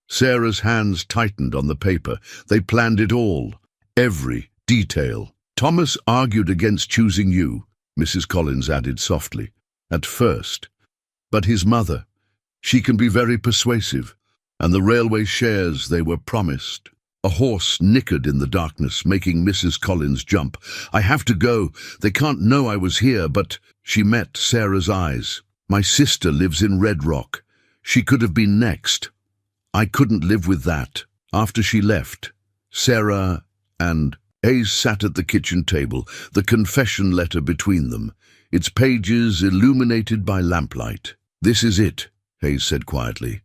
Sarah's hands tightened on the paper. They planned it all, every detail. Thomas argued against choosing you, Mrs. Collins added softly, at first. But his mother, she can be very persuasive. And the railway shares they were promised. A horse nickered in the darkness, making Mrs. Collins jump. I have to go. They can't know I was here, but she met Sarah's eyes. My sister lives in Red Rock. She could have been next. I couldn't live with that. After she left, Sarah and Hayes sat at the kitchen table, the confession letter between them, its pages illuminated by lamplight. This is it, Hayes said quietly.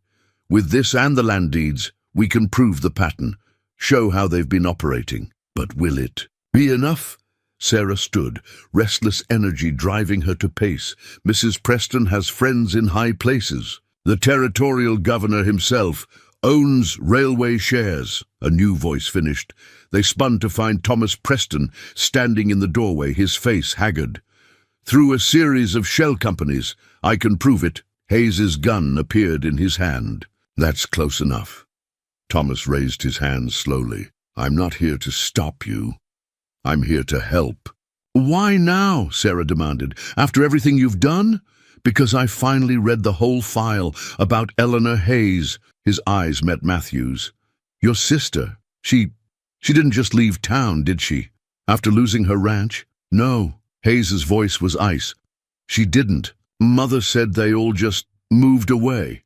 With this and the land deeds, we can prove the pattern, show how they've been operating. But will it be enough? Sarah stood, restless energy driving her to pace. Mrs. Preston has friends in high places. The territorial governor himself owns railway shares. A new voice finished. They spun to find Thomas Preston standing in the doorway, his face haggard. Through a series of shell companies, I can prove it. Hayes's gun appeared in his hand. That's close enough. Thomas raised his hands slowly. I'm not here to stop you. I'm here to help. Why now? Sarah demanded. After everything you've done? Because I finally read the whole file about Eleanor Hayes. His eyes met Matthew's. Your sister, she didn't just leave town, did she? After losing her ranch? No. Hayes's voice was ice. She didn't. Mother said they all just moved away.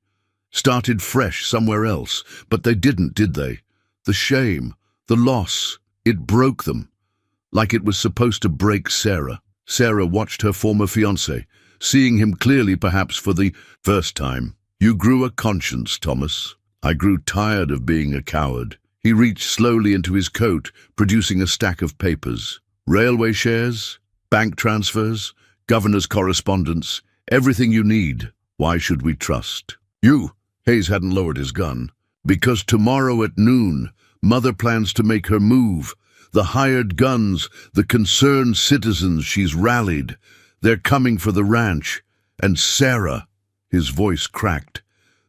Started fresh somewhere else, but they didn't, did they? The shame, the loss, it broke them, like it was supposed to break Sarah. Sarah watched her former fiancé, seeing him clearly perhaps for the first time. You grew a conscience, Thomas. I grew tired of being a coward. He reached slowly into his coat, producing a stack of papers. Railway shares, bank transfers, governor's correspondence, everything you need. Why should we trust? You, Hayes hadn't lowered his gun. Because tomorrow at noon, Mother plans to make her move. The hired guns, the concerned citizens she's rallied. They're coming for the ranch. And Sarah, his voice cracked.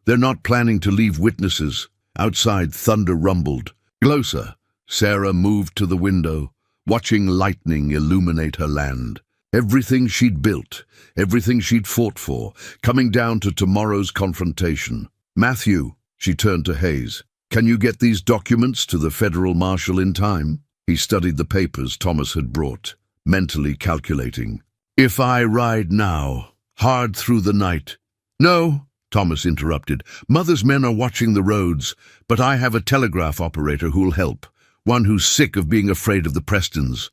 They're not planning to leave witnesses. Outside, thunder rumbled. Closer, Sarah moved to the window, watching lightning illuminate her land. Everything she'd built, everything she'd fought for, coming down to tomorrow's confrontation. Matthew, she turned to Hayes, can you get these documents to the federal marshal in time? He studied the papers Thomas had brought, mentally calculating. If I ride now, hard through the night. No, Thomas interrupted. Mother's men are watching the roads, but I have a telegraph operator who'll help, one who's sick of being afraid of the Prestons.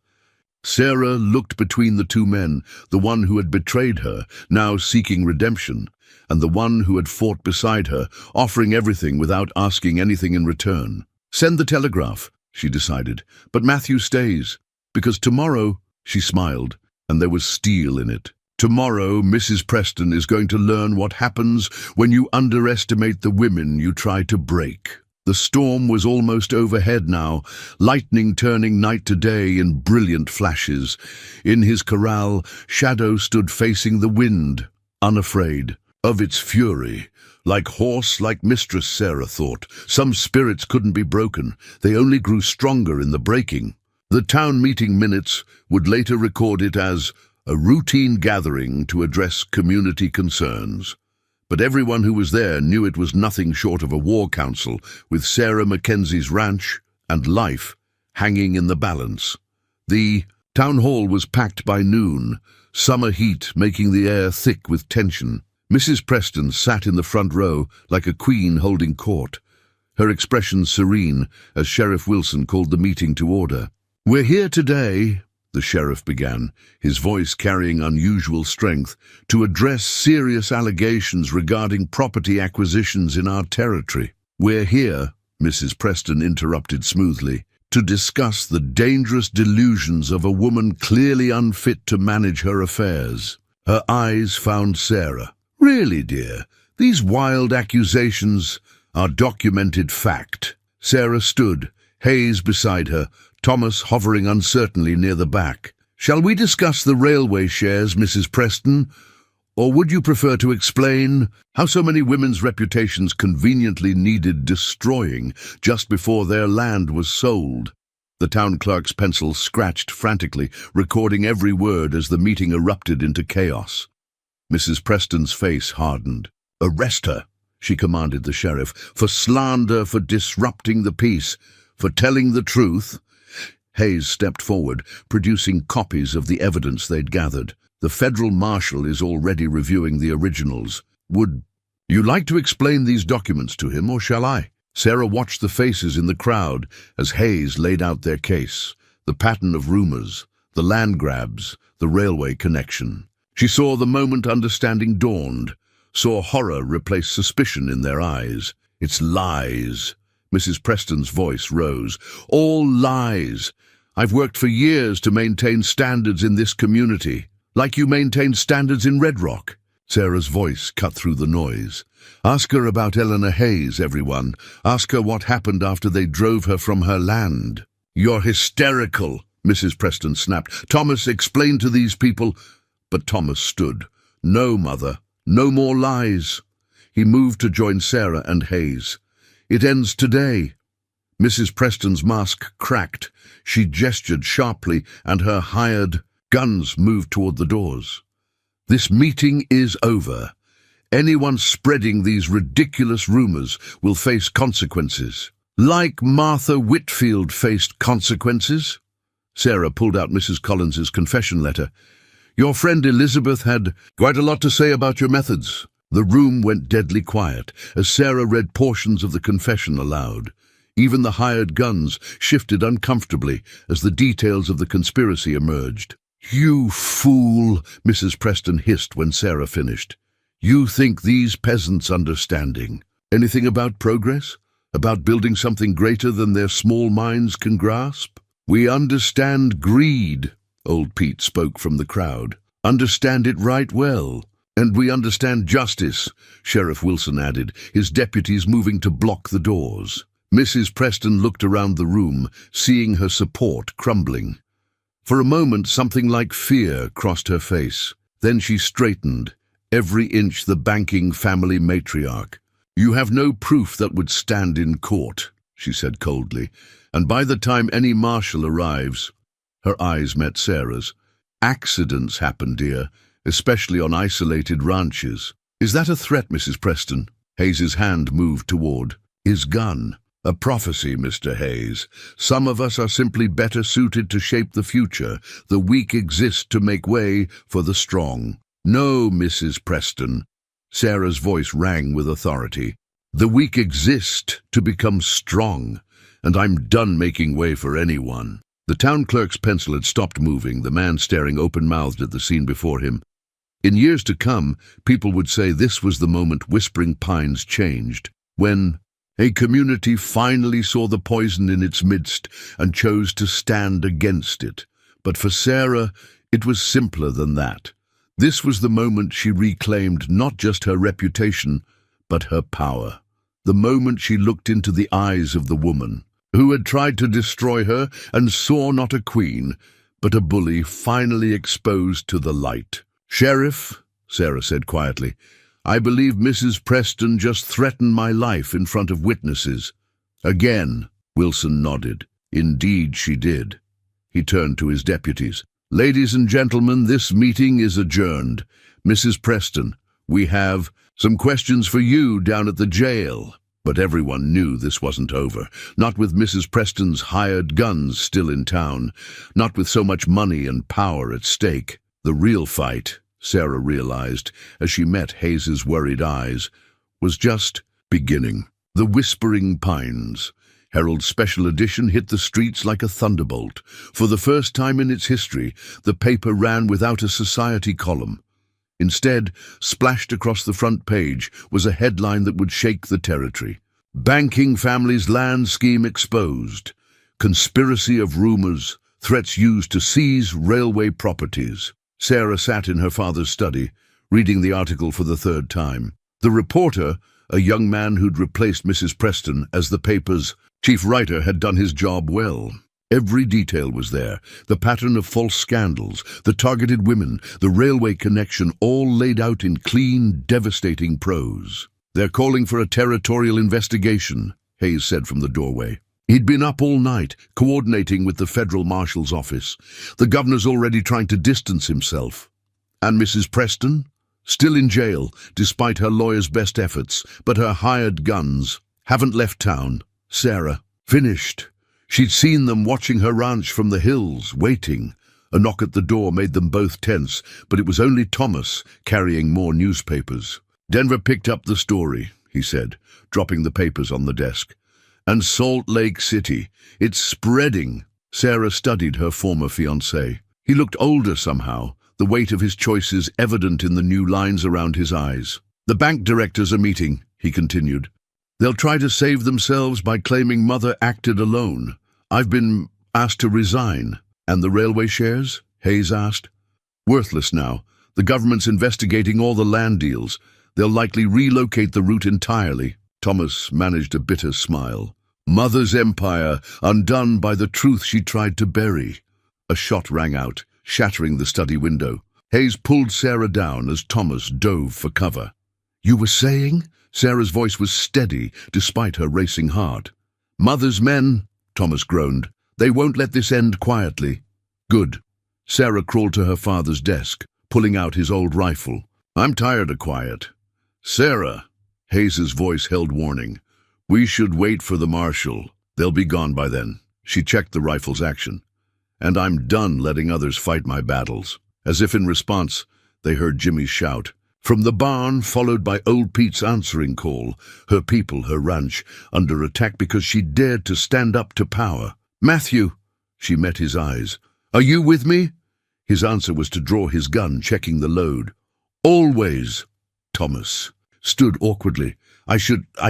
Sarah looked between the two men, the one who had betrayed her, now seeking redemption, and the one who had fought beside her, offering everything without asking anything in return. Send the telegraph, she decided, but Matthew stays, because tomorrow, she smiled, and there was steel in it. Tomorrow, Mrs. Preston is going to learn what happens when you underestimate the women you try to break. The storm was almost overhead now, lightning turning night to day in brilliant flashes. In his corral, Shadow stood facing the wind, unafraid of its fury. Like horse, like mistress, Sarah thought. Some spirits couldn't be broken. They only grew stronger in the breaking. The town meeting minutes would later record it as a routine gathering to address community concerns. But everyone who was there knew it was nothing short of a war council, with Sarah Mackenzie's ranch and life hanging in the balance. The town hall was packed by noon, summer heat making the air thick with tension. Mrs. Preston sat in the front row like a queen holding court, her expression serene as Sheriff Wilson called the meeting to order. "We're here today," the sheriff began, his voice carrying unusual strength, "to address serious allegations regarding property acquisitions in our territory." "We're here," Mrs. Preston interrupted smoothly, "to discuss the dangerous delusions of a woman clearly unfit to manage her affairs." Her eyes found Sarah. "Really, dear, these wild accusations are documented fact." Sarah stood, Hayes beside her, Thomas hovering uncertainly near the back. "Shall we discuss the railway shares, Mrs. Preston? Or would you prefer to explain how so many women's reputations conveniently needed destroying just before their land was sold?" The town clerk's pencil scratched frantically, recording every word as the meeting erupted into chaos. Mrs. Preston's face hardened. "Arrest her," she commanded the sheriff, "for slander, for disrupting the peace, for telling the truth." Hayes stepped forward, producing copies of the evidence they'd gathered. "The federal marshal is already reviewing the originals. Would you like to explain these documents to him, or shall I?" Sarah watched the faces in the crowd as Hayes laid out their case, the pattern of rumors, the land grabs, the railway connection. She saw the moment understanding dawned, saw horror replace suspicion in their eyes. "It's lies." Mrs. Preston's voice rose. "All lies. I've worked for years to maintain standards in this community, like you maintained standards in Red Rock." Sarah's voice cut through the noise. "Ask her about Eleanor Hayes, everyone. Ask her what happened after they drove her from her land." "You're hysterical," Mrs. Preston snapped. "Thomas, explain to these people." But Thomas stood. "No, Mother. No more lies." He moved to join Sarah and Hayes. "It ends today." Mrs. Preston's mask cracked. She gestured sharply, and her hired guns moved toward the doors. "This meeting is over. Anyone spreading these ridiculous rumors will face consequences. Like Martha Whitfield faced consequences." Sarah pulled out Mrs. Collins's confession letter. "Your friend Elizabeth had quite a lot to say about your methods." The room went deadly quiet as Sarah read portions of the confession aloud. Even the hired guns shifted uncomfortably as the details of the conspiracy emerged. "You fool," Mrs. Preston hissed when Sarah finished. "You think these peasants understanding anything about progress? About building something greater than their small minds can grasp? We understand greed," old Pete spoke from the crowd. "Understand it right well. "And we understand justice," Sheriff Wilson added, his deputies moving to block the doors. Mrs. Preston looked around the room, seeing her support crumbling. For a moment, something like fear crossed her face. Then she straightened, every inch the banking family matriarch. "You have no proof that would stand in court," she said coldly, "and by the time any marshal arrives—" Her eyes met Sarah's. "Accidents happen, dear, especially on isolated ranches." "Is that a threat, Mrs. Preston?" Hayes's hand moved toward his gun. "A prophecy, Mr. Hayes. Some of us are simply better suited to shape the future. The weak exist to make way for the strong." "No, Mrs. Preston." Sarah's voice rang with authority. "The weak exist to become strong, and I'm done making way for anyone." The town clerk's pencil had stopped moving, the man staring open-mouthed at the scene before him. In years to come, people would say this was the moment Whispering Pines changed, when a community finally saw the poison in its midst and chose to stand against it. But for Sarah, it was simpler than that. This was the moment she reclaimed not just her reputation, but her power. The moment she looked into the eyes of the woman who had tried to destroy her and saw not a queen, but a bully finally exposed to the light. "Sheriff," Sarah said quietly, "I believe Mrs. Preston just threatened my life in front of witnesses." "Again," Wilson nodded. "Indeed she did." He turned to his deputies. "Ladies and gentlemen, this meeting is adjourned. Mrs. Preston, we have some questions for you down at the jail." But everyone knew this wasn't over. Not with Mrs. Preston's hired guns still in town. Not with so much money and power at stake. The real fight, Sarah realized as she met Hayes's worried eyes, was just beginning. The Whispering Pines. Herald's special edition hit the streets like a thunderbolt. For the first time in its history, the paper ran without a society column. Instead, splashed across the front page was a headline that would shake the territory. "Banking family's land scheme exposed. Conspiracy of rumors. Threats used to seize railway properties." Sarah sat in her father's study, reading the article for the third time. The reporter, a young man who'd replaced Mrs. Preston as the paper's chief writer, had done his job well. Every detail was there, the pattern of false scandals, the targeted women, the railway connection, all laid out in clean, devastating prose. "They're calling for a territorial investigation," Hayes said from the doorway. He'd been up all night, coordinating with the federal marshal's office. The governor's already trying to distance himself. And Mrs. Preston? Still in jail, despite her lawyer's best efforts, but her hired guns haven't left town. Sarah, finished. She'd seen them watching her ranch from the hills, waiting. A knock at the door made them both tense, but it was only Thomas, carrying more newspapers. "Denver picked up the story," he said, dropping the papers on the desk. "And Salt Lake City. It's spreading." Sarah studied her former fiancé. He looked older somehow, the weight of his choices evident in the new lines around his eyes. "The bank directors are meeting," he continued. "They'll try to save themselves by claiming Mother acted alone. I've been asked to resign." "And the railway shares?" Hayes asked. "Worthless now. The government's investigating all the land deals. They'll likely relocate the route entirely." Thomas managed a bitter smile. "Mother's empire, undone by the truth she tried to bury." A shot rang out, shattering the study window. Hayes pulled Sarah down as Thomas dove for cover. "You were saying?" Sarah's voice was steady, despite her racing heart. "Mother's men," Thomas groaned. "They won't let this end quietly." "Good." Sarah crawled to her father's desk, pulling out his old rifle. "I'm tired of quiet." "Sarah," Hayes's voice held warning, "we should wait for the marshal. They'll be gone by then." She checked the rifle's action. "And I'm done letting others fight my battles." As if in response, they heard Jimmy shout. From the barn, followed by Old Pete's answering call, her people, her ranch, under attack because she dared to stand up to power. "Matthew!" She met his eyes. "Are you with me?" His answer was to draw his gun, checking the load. "Always." Thomas stood awkwardly. I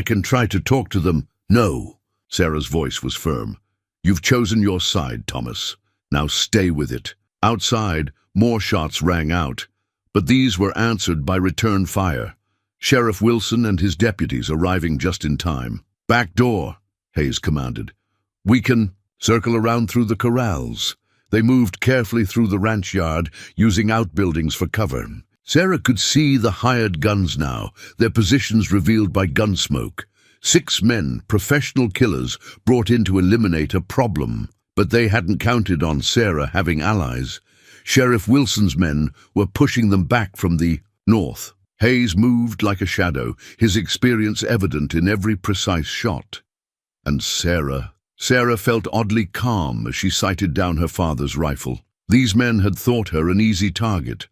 can try to talk to them." "No." Sarah's voice was firm. "You've chosen your side, Thomas. Now stay with it." Outside, more shots rang out, But these were answered by return fire. Sheriff Wilson and his deputies arriving just in time. "Back door," Hayes commanded. "We can circle around through the corrals." They moved carefully through the ranch yard, using outbuildings for cover. Sarah could see the hired guns now, their positions revealed by gun smoke. 6 men, professional killers, brought in to eliminate a problem. But they hadn't counted on Sarah having allies. Sheriff Wilson's men were pushing them back from the north. Hayes moved like a shadow, his experience evident in every precise shot. And Sarah felt oddly calm as she sighted down her father's rifle. These men had thought her an easy target.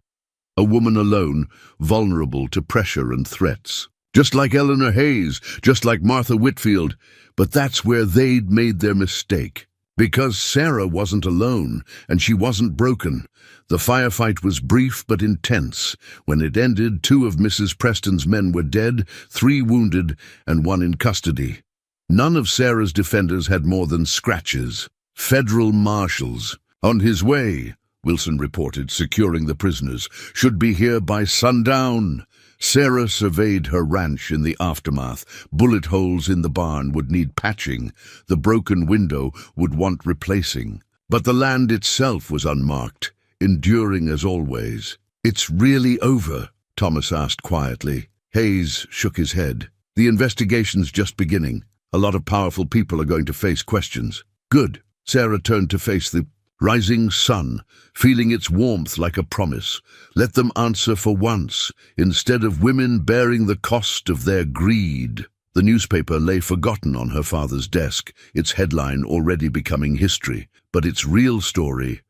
A woman alone, vulnerable to pressure and threats. Just like Eleanor Hayes, just like Martha Whitfield. But that's where they'd made their mistake. Because Sarah wasn't alone, and she wasn't broken. The firefight was brief but intense. When it ended, 2 of Mrs. Preston's men were dead, 3 wounded, and 1 in custody. None of Sarah's defenders had more than scratches. Federal marshals. "On his way," Wilson reported, securing the prisoners. "Should be here by sundown." Sarah surveyed her ranch in the aftermath. Bullet holes in the barn would need patching. The broken window would want replacing. But the land itself was unmarked, enduring as always. "It's really over?" Thomas asked quietly. Hayes shook his head. "The investigation's just beginning. A lot of powerful people are going to face questions." "Good." Sarah turned to face the rising sun, feeling its warmth like a promise. Let them answer for once, instead of women bearing the cost of their greed. The newspaper lay forgotten on her father's desk, its headline already becoming history. But its real story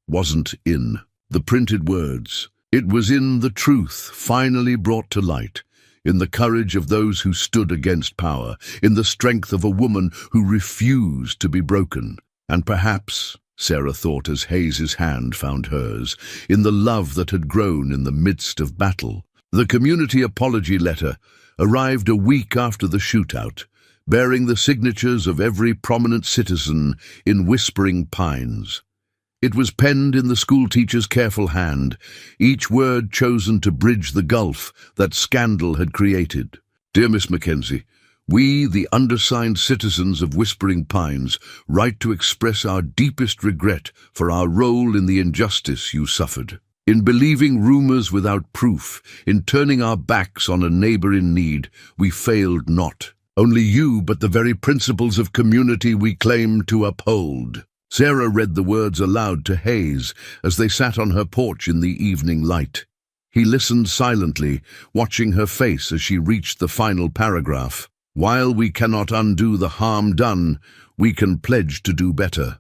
wasn't in the printed words. It was in the truth, finally brought to light. In the courage of those who stood against power, in the strength of a woman who refused to be broken. And perhaps, Sarah thought as Hayes's hand found hers, in the love that had grown in the midst of battle. The community apology letter arrived a week after the shootout, bearing the signatures of every prominent citizen in Whispering Pines. It was penned in the schoolteacher's careful hand, each word chosen to bridge the gulf that scandal had created. "Dear Miss Mackenzie, we, the undersigned citizens of Whispering Pines, write to express our deepest regret for our role in the injustice you suffered. In believing rumors without proof, in turning our backs on a neighbor in need, we failed not. Only you, but the very principles of community we claim to uphold." Sarah read the words aloud to Hayes as they sat on her porch in the evening light. He listened silently, watching her face as she reached the final paragraph. "While we cannot undo the harm done, we can pledge to do better.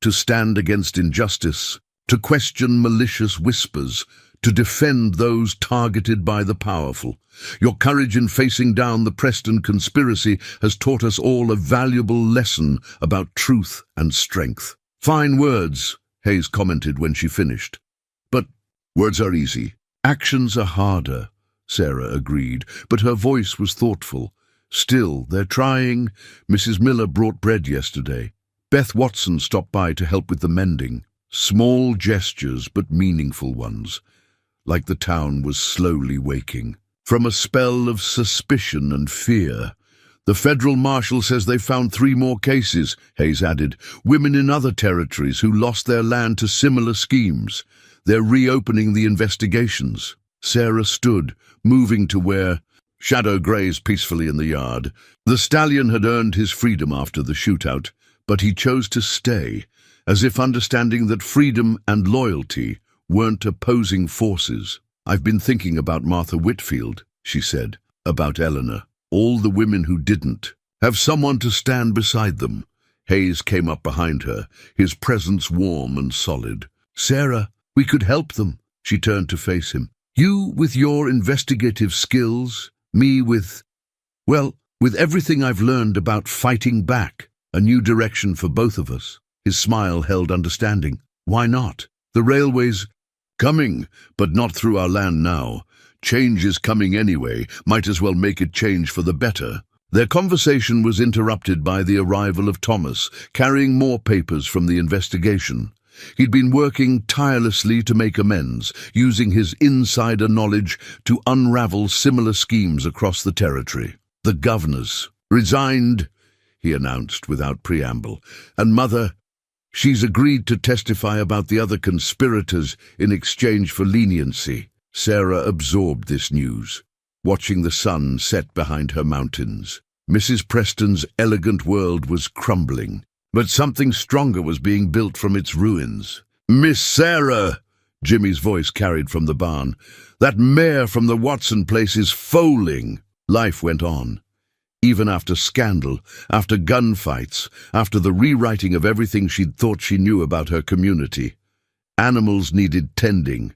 To stand against injustice, to question malicious whispers, to defend those targeted by the powerful. Your courage in facing down the Preston conspiracy has taught us all a valuable lesson about truth and strength." "Fine words," Hayes commented when she finished. "But words are easy. Actions are harder," Sarah agreed, but her voice was thoughtful. "Still, they're trying. Mrs. Miller brought bread yesterday. Beth Watson stopped by to help with the mending. Small gestures, but meaningful ones. Like the town was slowly waking from a spell of suspicion and fear. The federal marshal says they found 3 more cases," Hayes added. "Women in other territories who lost their land to similar schemes. They're reopening the investigations." Sarah stood, moving to where Shadow grazed peacefully in the yard. The stallion had earned his freedom after the shootout, but he chose to stay, as if understanding that freedom and loyalty weren't opposing forces. "I've been thinking about Martha Whitfield," she said, "about Eleanor. All the women who didn't have someone to stand beside them." Hayes came up behind her, his presence warm and solid. "Sarah, we could help them." She turned to face him. "You with your investigative skills, me with everything I've learned about fighting back. A new direction for both of us." His smile held understanding. "Why not? The railway's coming, but not through our land now. Change is coming anyway. Might as well make it change for the better." Their conversation was interrupted by the arrival of Thomas, carrying more papers from the investigation. He'd been working tirelessly to make amends, using his insider knowledge to unravel similar schemes across the territory. The governor's resigned, he announced without preamble, and Mother, she's agreed to testify about the other conspirators in exchange for leniency. Sarah absorbed this news, watching the sun set behind her mountains. Mrs. Preston's elegant world was crumbling, but something stronger was being built from its ruins. "Miss Sarah!" Jimmy's voice carried from the barn. "That mare from the Watson place is foaling." Life went on. Even after scandal, after gunfights, after the rewriting of everything she'd thought she knew about her community. Animals needed tending,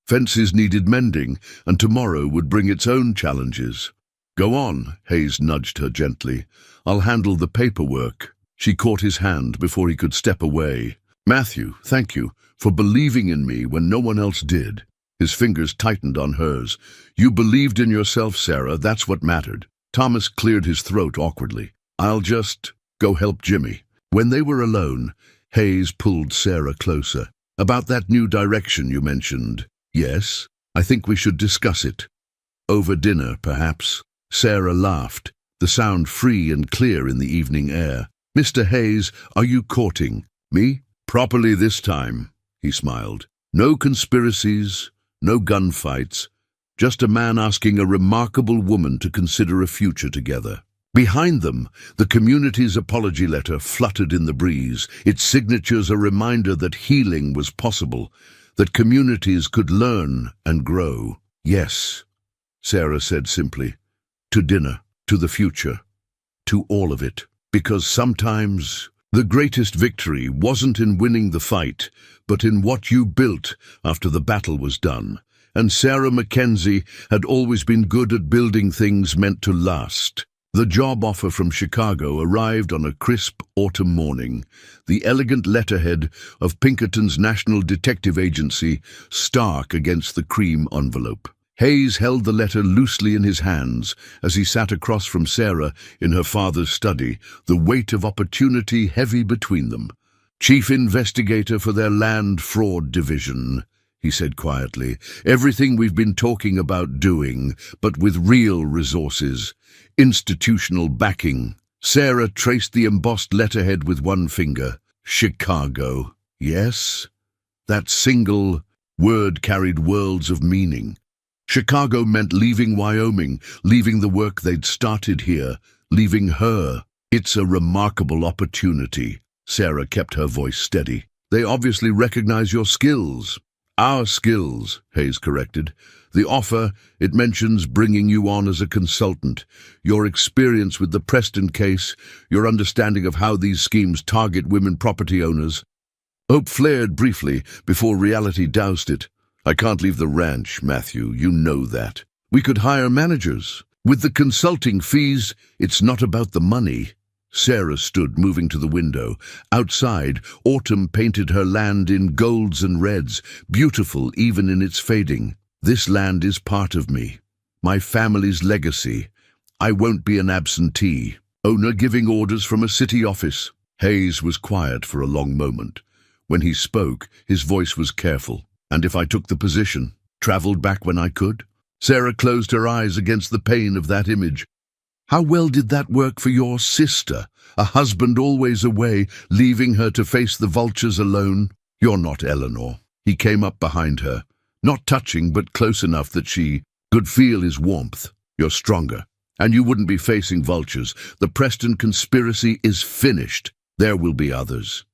fences needed mending, and tomorrow would bring its own challenges. "Go on," Hayes nudged her gently. "I'll handle the paperwork." She caught his hand before he could step away. "Matthew, thank you for believing in me when no one else did." His fingers tightened on hers. "You believed in yourself, Sarah. That's what mattered." Thomas cleared his throat awkwardly. "I'll just go help Jimmy." When they were alone, Hayes pulled Sarah closer. "About that new direction you mentioned." "Yes, I think we should discuss it. Over dinner, perhaps." Sarah laughed, the sound free and clear in the evening air. "Mr. Hayes, are you courting me?" "Properly this time," he smiled. "No conspiracies, no gunfights, just a man asking a remarkable woman to consider a future together." Behind them, the community's apology letter fluttered in the breeze, its signatures a reminder that healing was possible, that communities could learn and grow. "Yes," Sarah said simply, "to dinner, to the future, to all of it. Because sometimes the greatest victory wasn't in winning the fight, but in what you built after the battle was done." And Sarah Mackenzie had always been good at building things meant to last. The job offer from Chicago arrived on a crisp autumn morning, the elegant letterhead of Pinkerton's National Detective Agency stark against the cream envelope. Hayes held the letter loosely in his hands as he sat across from Sarah in her father's study, the weight of opportunity heavy between them. "Chief investigator for their land fraud division," he said quietly. "Everything we've been talking about doing, but with real resources, institutional backing." Sarah traced the embossed letterhead with one finger. "Chicago." Yes, that single word carried worlds of meaning. Chicago meant leaving Wyoming, leaving the work they'd started here, leaving her. "It's a remarkable opportunity." Sarah kept her voice steady. "They obviously recognize your skills." "Our skills," Hayes corrected. "The offer, it mentions bringing you on as a consultant, your experience with the Preston case, your understanding of how these schemes target women property owners." Hope flared briefly before reality doused it. "I can't leave the ranch, Matthew, you know that. We could hire managers. With the consulting fees, it's not about the money." Sarah stood, moving to the window. Outside, autumn painted her land in golds and reds, beautiful even in its fading. "This land is part of me, my family's legacy. I won't be an absentee, owner giving orders from a city office." Hayes was quiet for a long moment. When he spoke, his voice was careful. "And if I took the position, traveled back when I could?" Sarah closed her eyes against the pain of that image. "How well did that work for your sister? A husband always away, leaving her to face the vultures alone?" "You're not Eleanor." He came up behind her, not touching but close enough that she could feel his warmth. "You're stronger, and you wouldn't be facing vultures. The Preston conspiracy is finished. There will be others."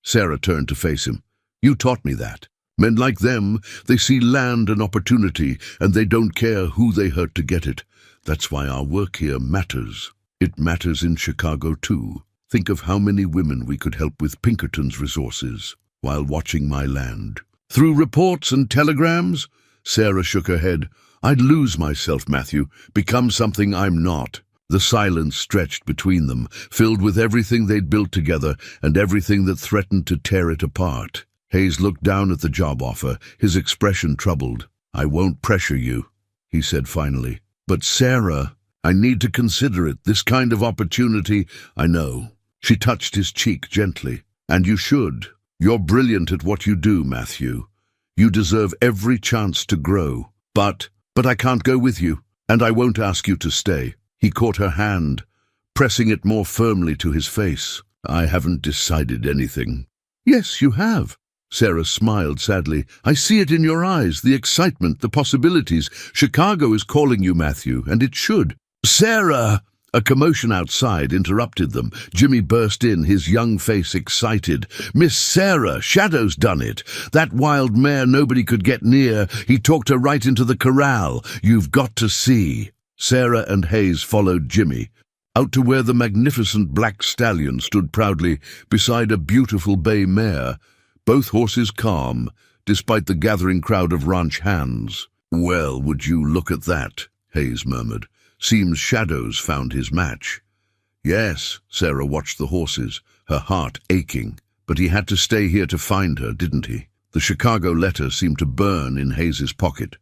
Sarah turned to face him. "You taught me that. Men like them, they see land and opportunity, and they don't care who they hurt to get it. That's why our work here matters. It matters in Chicago, too. Think of how many women we could help with Pinkerton's resources while watching my land." "Through reports and telegrams?" Sarah shook her head. "I'd lose myself, Matthew, become something I'm not." The silence stretched between them, filled with everything they'd built together and everything that threatened to tear it apart. Hayes looked down at the job offer, his expression troubled. "I won't pressure you," he said finally. "But Sarah, I need to consider it. This kind of opportunity, I know." She touched his cheek gently. "And you should. You're brilliant at what you do, Matthew. You deserve every chance to grow. But I can't go with you, and I won't ask you to stay. He caught her hand, pressing it more firmly to his face. I haven't decided anything. Yes, you have. Sarah smiled sadly. I see it in your eyes, the excitement, the possibilities. Chicago is calling you, Matthew, and it should. Sarah! A commotion outside interrupted them. Jimmy burst in, his young face excited. Miss Sarah, Shadow's done it. That wild mare nobody could get near. He talked her right into the corral. You've got to see. Sarah and Hayes followed Jimmy, out to where the magnificent black stallion stood proudly beside a beautiful bay mare, both horses calm, despite the gathering crowd of ranch hands. Well, would you look at that, Hayes murmured. Seems Shadow's found his match. Yes, Sarah watched the horses, her heart aching. But he had to stay here to find her, didn't he? The Chicago letter seemed to burn in Hayes's pocket.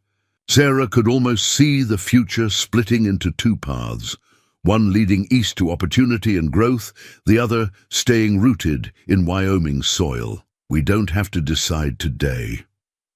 Sarah could almost see the future splitting into two paths, one leading east to opportunity and growth, the other staying rooted in Wyoming soil. We don't have to decide today,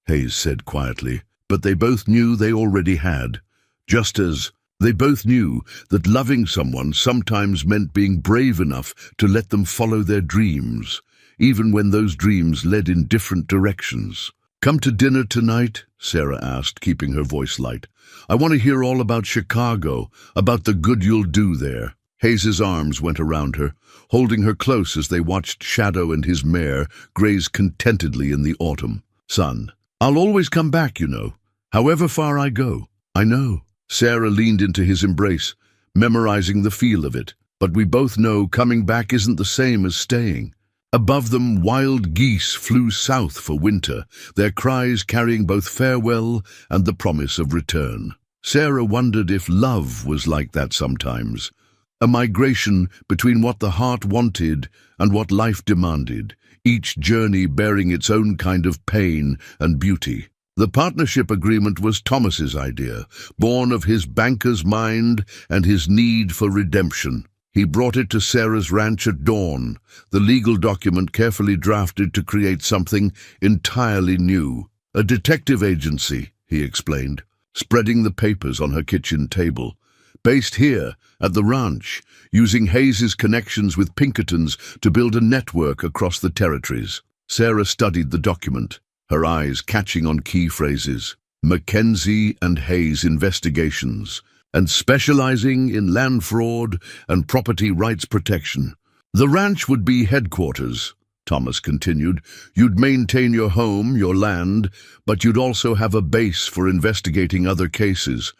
Hayes said quietly, but they both knew they already had, just as they both knew that loving someone sometimes meant being brave enough to let them follow their dreams, even when those dreams led in different directions. Come to dinner tonight? Sarah asked, keeping her voice light. I want to hear all about Chicago, about the good you'll do there. Hayes's arms went around her, holding her close as they watched Shadow and his mare graze contentedly in the autumn. Son, I'll always come back, you know, however far I go. I know. Sarah leaned into his embrace, memorizing the feel of it. But we both know coming back isn't the same as staying. Above them, wild geese flew south for winter, their cries carrying both farewell and the promise of return. Sarah wondered if love was like that sometimes, a migration between what the heart wanted and what life demanded, each journey bearing its own kind of pain and beauty. The partnership agreement was Thomas's idea, born of his banker's mind and his need for redemption. He brought it to Sarah's ranch at dawn, the legal document carefully drafted to create something entirely new. A detective agency, he explained, spreading the papers on her kitchen table. Based here, at the ranch, using Hayes's connections with Pinkertons to build a network across the territories. Sarah studied the document, her eyes catching on key phrases. Mackenzie and Hayes investigations, and specializing in land fraud and property rights protection. The ranch would be headquarters, Thomas continued. You'd maintain your home, your land, but you'd also have a base for investigating other cases.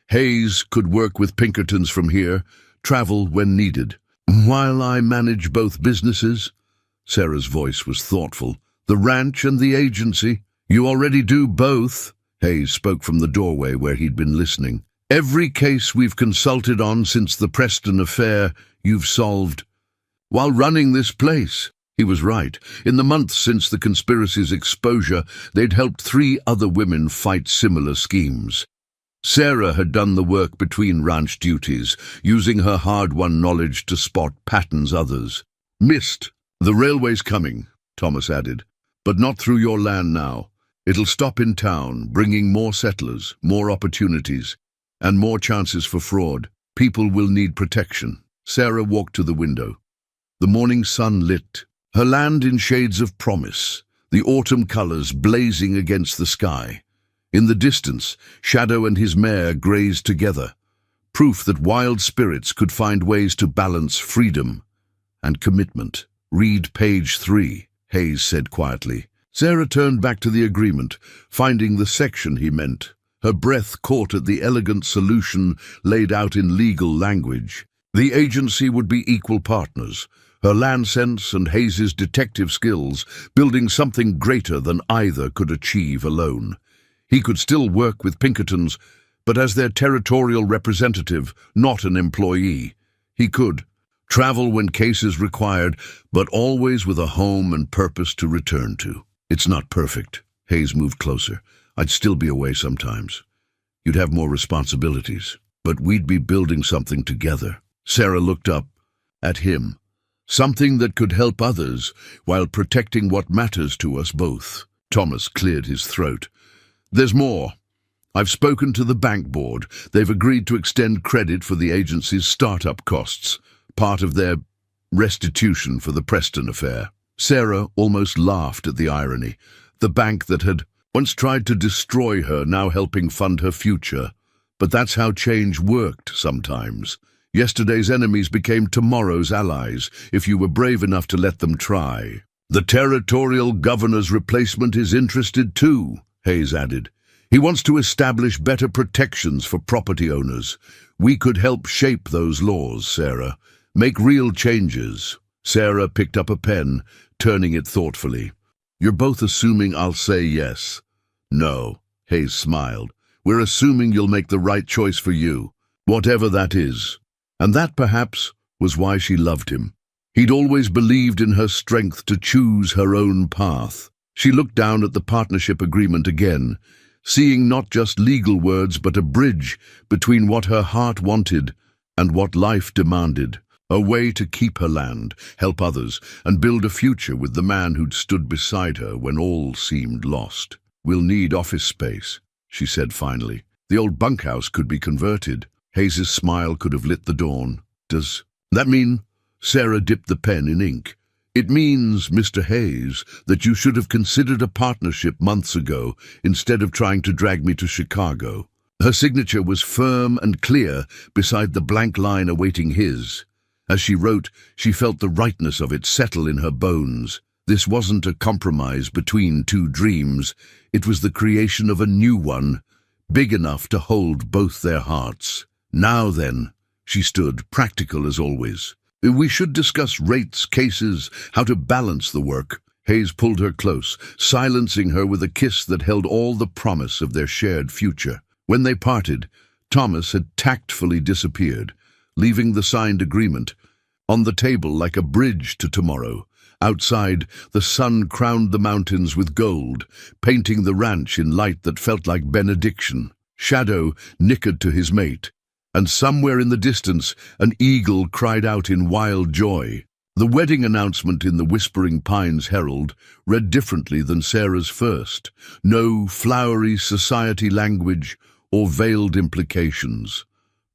Hayes could work with Pinkertons from here, travel when needed. While I manage both businesses, Sarah's voice was thoughtful, the ranch and the agency. You already do both, Hayes spoke from the doorway where he'd been listening. Every case we've consulted on since the Preston affair, you've solved. While running this place, he was right. In the months since the conspiracy's exposure, they'd helped 3 other women fight similar schemes. Sarah had done the work between ranch duties, using her hard-won knowledge to spot patterns others missed. The railway's coming, Thomas added, but not through your land now. It'll stop in town, bringing more settlers, more opportunities, and more chances for fraud. People will need protection. Sarah walked to the window. The morning sun lit, her land in shades of promise, the autumn colors blazing against the sky. In the distance, Shadow and his mare grazed together, proof that wild spirits could find ways to balance freedom and commitment. Read page 3, Hayes said quietly. Sarah turned back to the agreement, finding the section he meant. Her breath caught at the elegant solution laid out in legal language. The agency would be equal partners, her land sense and Hayes's detective skills building something greater than either could achieve alone. He could still work with Pinkertons, but as their territorial representative, not an employee. He could travel when cases required, but always with a home and purpose to return to. It's not perfect. Hayes moved closer. I'd still be away sometimes. You'd have more responsibilities, but we'd be building something together. Sarah looked up at him, Something that could help others while protecting what matters to us both. Thomas cleared his throat. There's more. I've spoken to the bank board. They've agreed to extend credit for the agency's startup costs, part of their restitution for the Preston affair. Sarah almost laughed at the irony. The bank that had once tried to destroy her now helping fund her future. But that's how change worked sometimes. Yesterday's enemies became tomorrow's allies, if you were brave enough to let them try. The territorial governor's replacement is interested too, Hayes added. He wants to establish better protections for property owners. We could help shape those laws, Sarah. Make real changes. Sarah picked up a pen, turning it thoughtfully. You're both assuming I'll say yes. No, Hayes smiled. We're assuming you'll make the right choice for you, whatever that is. And that, perhaps, was why she loved him. He'd always believed in her strength to choose her own path. She looked down at the partnership agreement again, seeing not just legal words but a bridge between what her heart wanted and what life demanded. A way to keep her land, help others, and build a future with the man who'd stood beside her when all seemed lost. We'll need office space, she said finally. The old bunkhouse could be converted. Hayes's smile could have lit the dawn. Does that mean? Sarah dipped the pen in ink. It means, Mr. Hayes, that you should have considered a partnership months ago instead of trying to drag me to Chicago. Her signature was firm and clear beside the blank line awaiting his. As she wrote, she felt the rightness of it settle in her bones. This wasn't a compromise between two dreams. It was the creation of a new one, big enough to hold both their hearts. Now then, she stood, practical as always. We should discuss rates, cases, how to balance the work. Hayes pulled her close, silencing her with a kiss that held all the promise of their shared future. When they parted, Thomas had tactfully disappeared, leaving the signed agreement on the table like a bridge to tomorrow. Outside, the sun crowned the mountains with gold, painting the ranch in light that felt like benediction. Shadow nickered to his mate, and somewhere in the distance an eagle cried out in wild joy. The wedding announcement in the Whispering Pines Herald read differently than Sarah's first. No flowery society language or veiled implications.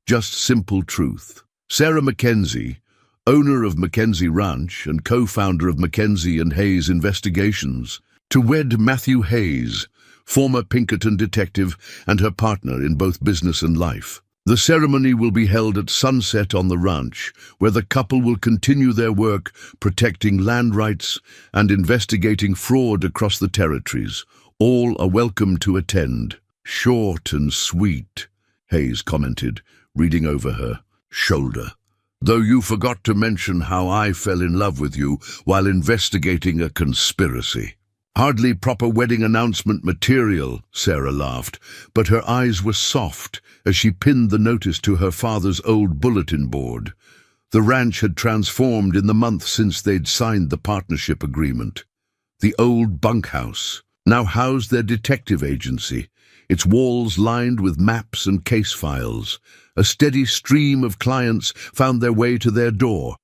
Just simple truth. Sarah Mackenzie, owner of Mackenzie Ranch and co-founder of Mackenzie and Hayes Investigations, to wed Matthew Hayes, former Pinkerton detective and her partner in both business and life. The ceremony will be held at sunset on the ranch, where the couple will continue their work protecting land rights and investigating fraud across the territories. All are welcome to attend. Short and sweet, Hayes commented, reading over her shoulder. Though you forgot to mention how I fell in love with you while investigating a conspiracy. Hardly proper wedding announcement material, Sarah laughed, but her eyes were soft as she pinned the notice to her father's old bulletin board. The ranch had transformed in the month since they'd signed the partnership agreement. The old bunkhouse now housed their detective agency, its walls lined with maps and case files. A steady stream of clients found their way to their door.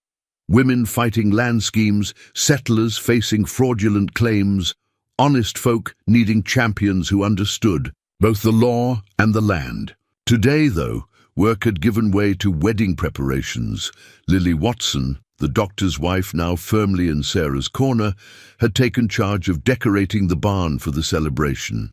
Women fighting land schemes, settlers facing fraudulent claims, honest folk needing champions who understood both the law and the land. Today, though, work had given way to wedding preparations. Lily Watson, the doctor's wife now firmly in Sarah's corner, had taken charge of decorating the barn for the celebration.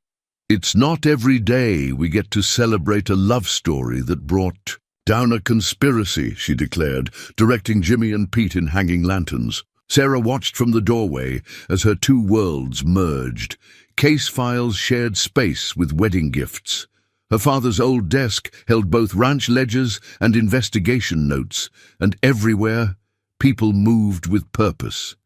It's not every day we get to celebrate a love story that brought down a conspiracy, she declared, directing Jimmy and Pete in hanging lanterns. Sarah watched from the doorway as her two worlds merged. Case files shared space with wedding gifts. Her father's old desk held both ranch ledgers and investigation notes, and everywhere people moved with purpose.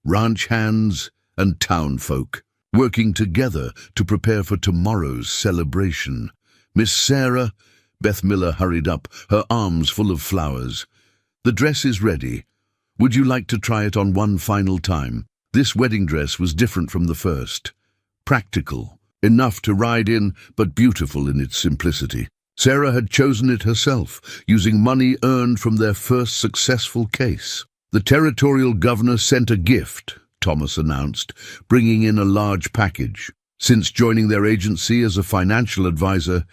Ranch hands and townfolk, working together to prepare for tomorrow's celebration. Miss Sarah, Beth Miller hurried up, her arms full of flowers. The dress is ready. Would you like to try it on one final time? This wedding dress was different from the first. Practical, enough to ride in, but beautiful in its simplicity. Sarah had chosen it herself, using money earned from their first successful case. The territorial governor sent a gift, Thomas announced, bringing in a large package. Since joining their agency as a financial advisor,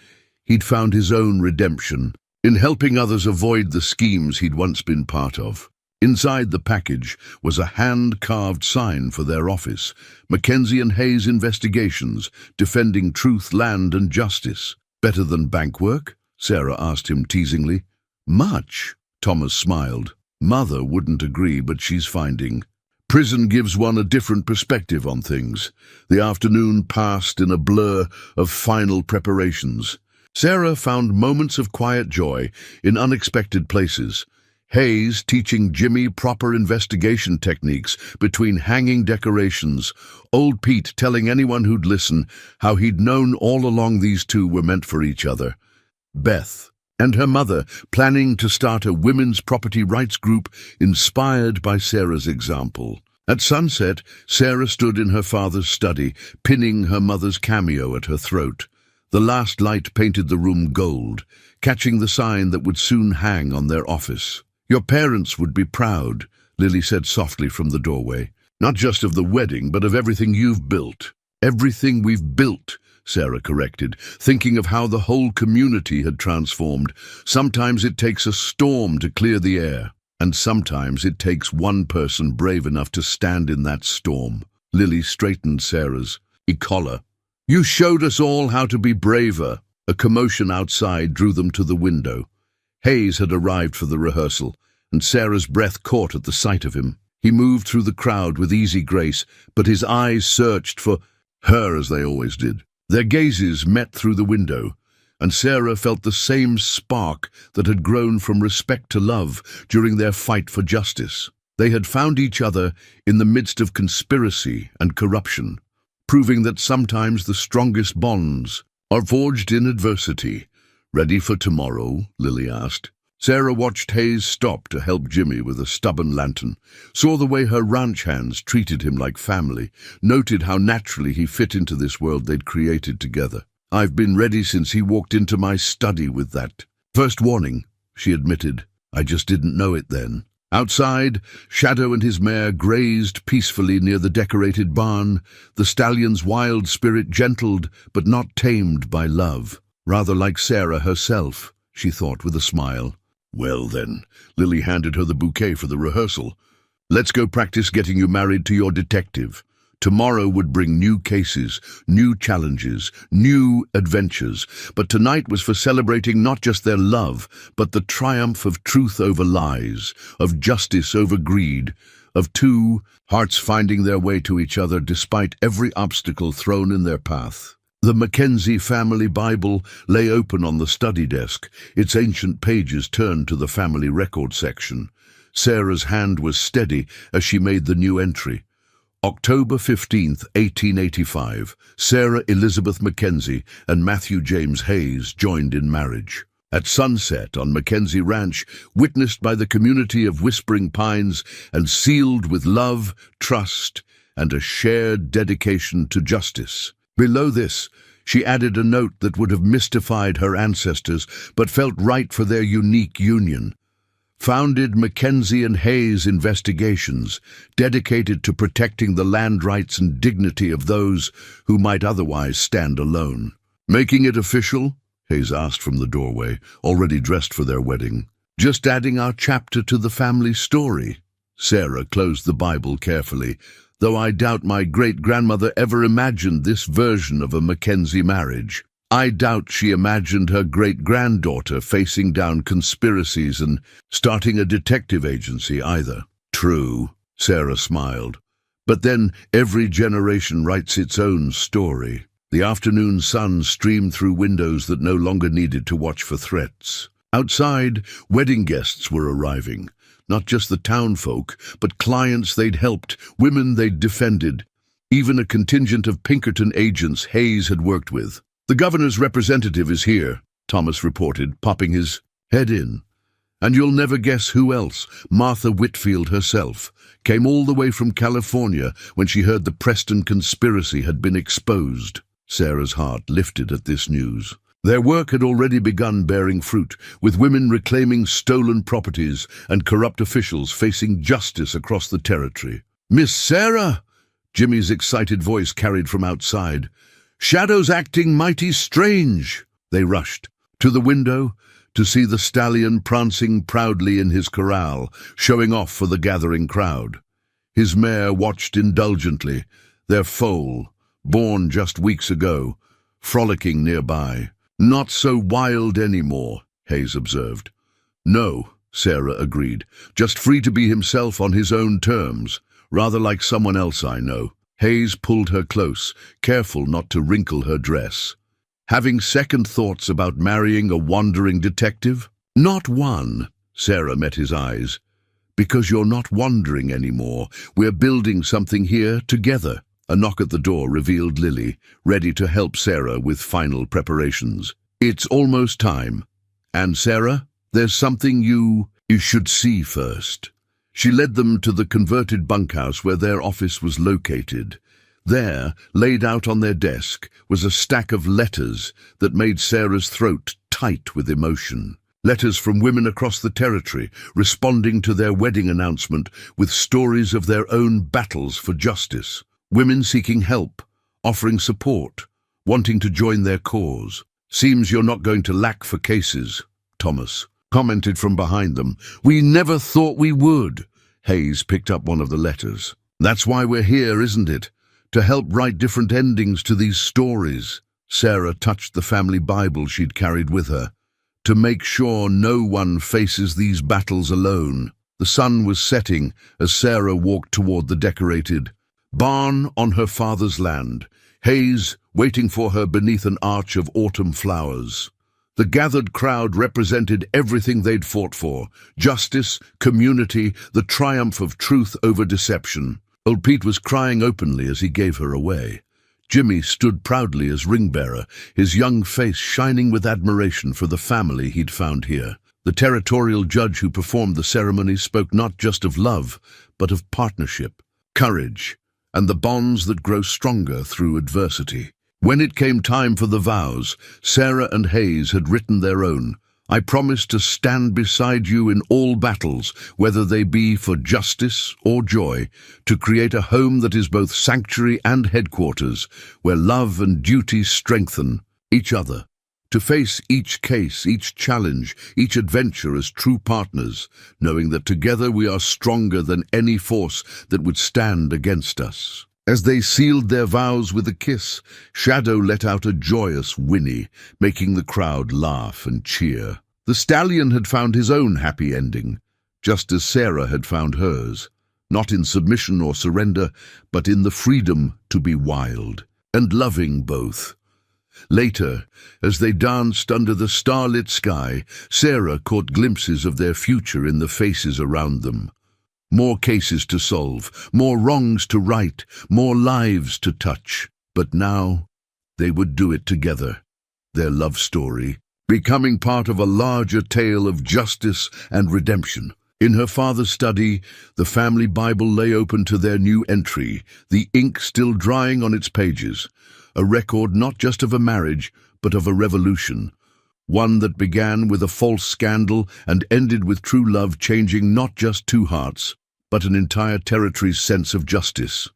he'd found his own redemption in helping others avoid the schemes he'd once been part of. Inside the package was a hand-carved sign for their office, Mackenzie and Hayes Investigations, defending truth, land and justice. Better than bank work? Sarah asked him teasingly. Much, Thomas smiled. Mother wouldn't agree, but she's finding. Prison gives one a different perspective on things. The afternoon passed in a blur of final preparations. Sarah found moments of quiet joy in unexpected places. Hayes teaching Jimmy proper investigation techniques between hanging decorations. Old Pete telling anyone who'd listen how he'd known all along these two were meant for each other. Beth and her mother planning to start a women's property rights group inspired by Sarah's example. At sunset, Sarah stood in her father's study, pinning her mother's cameo at her throat. The last light painted the room gold, catching the sign that would soon hang on their office. Your parents would be proud, Lily said softly from the doorway. Not just of the wedding, but of everything you've built. Everything we've built, Sarah corrected, thinking of how the whole community had transformed. Sometimes it takes a storm to clear the air, and sometimes it takes one person brave enough to stand in that storm. Lily straightened Sarah's collar. You showed us all how to be braver. A commotion outside drew them to the window. Hayes had arrived for the rehearsal, and Sarah's breath caught at the sight of him. He moved through the crowd with easy grace, but his eyes searched for her as they always did. Their gazes met through the window, and Sarah felt the same spark that had grown from respect to love during their fight for justice. They had found each other in the midst of conspiracy and corruption, proving that sometimes the strongest bonds are forged in adversity. Ready for tomorrow? Lily asked. Sarah watched Hayes stop to help Jimmy with a stubborn lantern, saw the way her ranch hands treated him like family, noted how naturally he fit into this world they'd created together. I've been ready since he walked into my study with that first warning, she admitted. I just didn't know it then. Outside, Shadow and his mare grazed peacefully near the decorated barn, the stallion's wild spirit gentled but not tamed by love. Rather like Sarah herself, she thought with a smile. Well then, Lily handed her the bouquet for the rehearsal. Let's go practice getting you married to your detective. Tomorrow would bring new cases, new challenges, new adventures, but tonight was for celebrating not just their love, but the triumph of truth over lies, of justice over greed, of two hearts finding their way to each other despite every obstacle thrown in their path. The Mackenzie family Bible lay open on the study desk, its ancient pages turned to the family record section. Sarah's hand was steady as she made the new entry. October 15th, 1885, Sarah Elizabeth Mackenzie and Matthew James Hayes joined in marriage. At sunset on Mackenzie Ranch, witnessed by the community of Whispering Pines and sealed with love, trust, and a shared dedication to justice. Below this, she added a note that would have mystified her ancestors but felt right for their unique union. Founded Mackenzie and Hayes Investigations, dedicated to protecting the land rights and dignity of those who might otherwise stand alone. Making it official? Hayes asked from the doorway, already dressed for their wedding. Just adding our chapter to the family story. Sarah closed the Bible carefully, though I doubt my great-grandmother ever imagined this version of a Mackenzie marriage. I doubt she imagined her great-granddaughter facing down conspiracies and starting a detective agency either. True, Sarah smiled. But then every generation writes its own story. The afternoon sun streamed through windows that no longer needed to watch for threats. Outside, wedding guests were arriving. Not just the townfolk, but clients they'd helped, women they'd defended, even a contingent of Pinkerton agents Hayes had worked with. The governor's representative is here, Thomas reported, popping his head in. And you'll never guess who else. Martha Whitfield herself came all the way from California when she heard the Preston conspiracy had been exposed. Sarah's heart lifted at this news. Their work had already begun bearing fruit, with women reclaiming stolen properties and corrupt officials facing justice across the territory. "Miss Sarah!" Jimmy's excited voice carried from outside. "Shadows acting mighty strange!" They rushed to the window to see the stallion prancing proudly in his corral, showing off for the gathering crowd. His mare watched indulgently, their foal, born just weeks ago, frolicking nearby. "Not so wild anymore," Hayes observed. "No," Sarah agreed, "just free to be himself on his own terms, rather like someone else I know." Hayes pulled her close, careful not to wrinkle her dress. "Having second thoughts about marrying a wandering detective?" "Not one," Sarah met his eyes. "Because you're not wandering anymore. We're building something here together." A knock at the door revealed Lily, ready to help Sarah with final preparations. "It's almost time. And Sarah, there's something you should see first." She led them to the converted bunkhouse where their office was located. There, laid out on their desk, was a stack of letters that made Sarah's throat tight with emotion. Letters from women across the territory, responding to their wedding announcement with stories of their own battles for justice. Women seeking help, offering support, wanting to join their cause. "Seems you're not going to lack for cases," Thomas commented from behind them. "We never thought we would." Hayes picked up one of the letters. "That's why we're here, isn't it? To help write different endings to these stories." Sarah touched the family Bible she'd carried with her. "To make sure no one faces these battles alone." The sun was setting as Sarah walked toward the decorated barn on her father's land, Hayes waiting for her beneath an arch of autumn flowers. The gathered crowd represented everything they'd fought for: justice, community, the triumph of truth over deception. Old Pete was crying openly as he gave her away. Jimmy stood proudly as ring-bearer, his young face shining with admiration for the family he'd found here. The territorial judge who performed the ceremony spoke not just of love, but of partnership, courage, and the bonds that grow stronger through adversity. When it came time for the vows, Sarah and Hayes had written their own. "I promise to stand beside you in all battles, whether they be for justice or joy, to create a home that is both sanctuary and headquarters, where love and duty strengthen each other. To face each case, each challenge, each adventure as true partners, knowing that together we are stronger than any force that would stand against us." As they sealed their vows with a kiss, Shadow let out a joyous whinny, making the crowd laugh and cheer. The stallion had found his own happy ending, just as Sarah had found hers, not in submission or surrender, but in the freedom to be wild, and loving both. Later, as they danced under the starlit sky, Sarah caught glimpses of their future in the faces around them. More cases to solve, more wrongs to right, more lives to touch. But now, they would do it together, their love story, becoming part of a larger tale of justice and redemption. In her father's study, the family Bible lay open to their new entry, the ink still drying on its pages, a record not just of a marriage, but of a revolution, one that began with a false scandal and ended with true love changing not just two hearts, but an entire territory's sense of justice.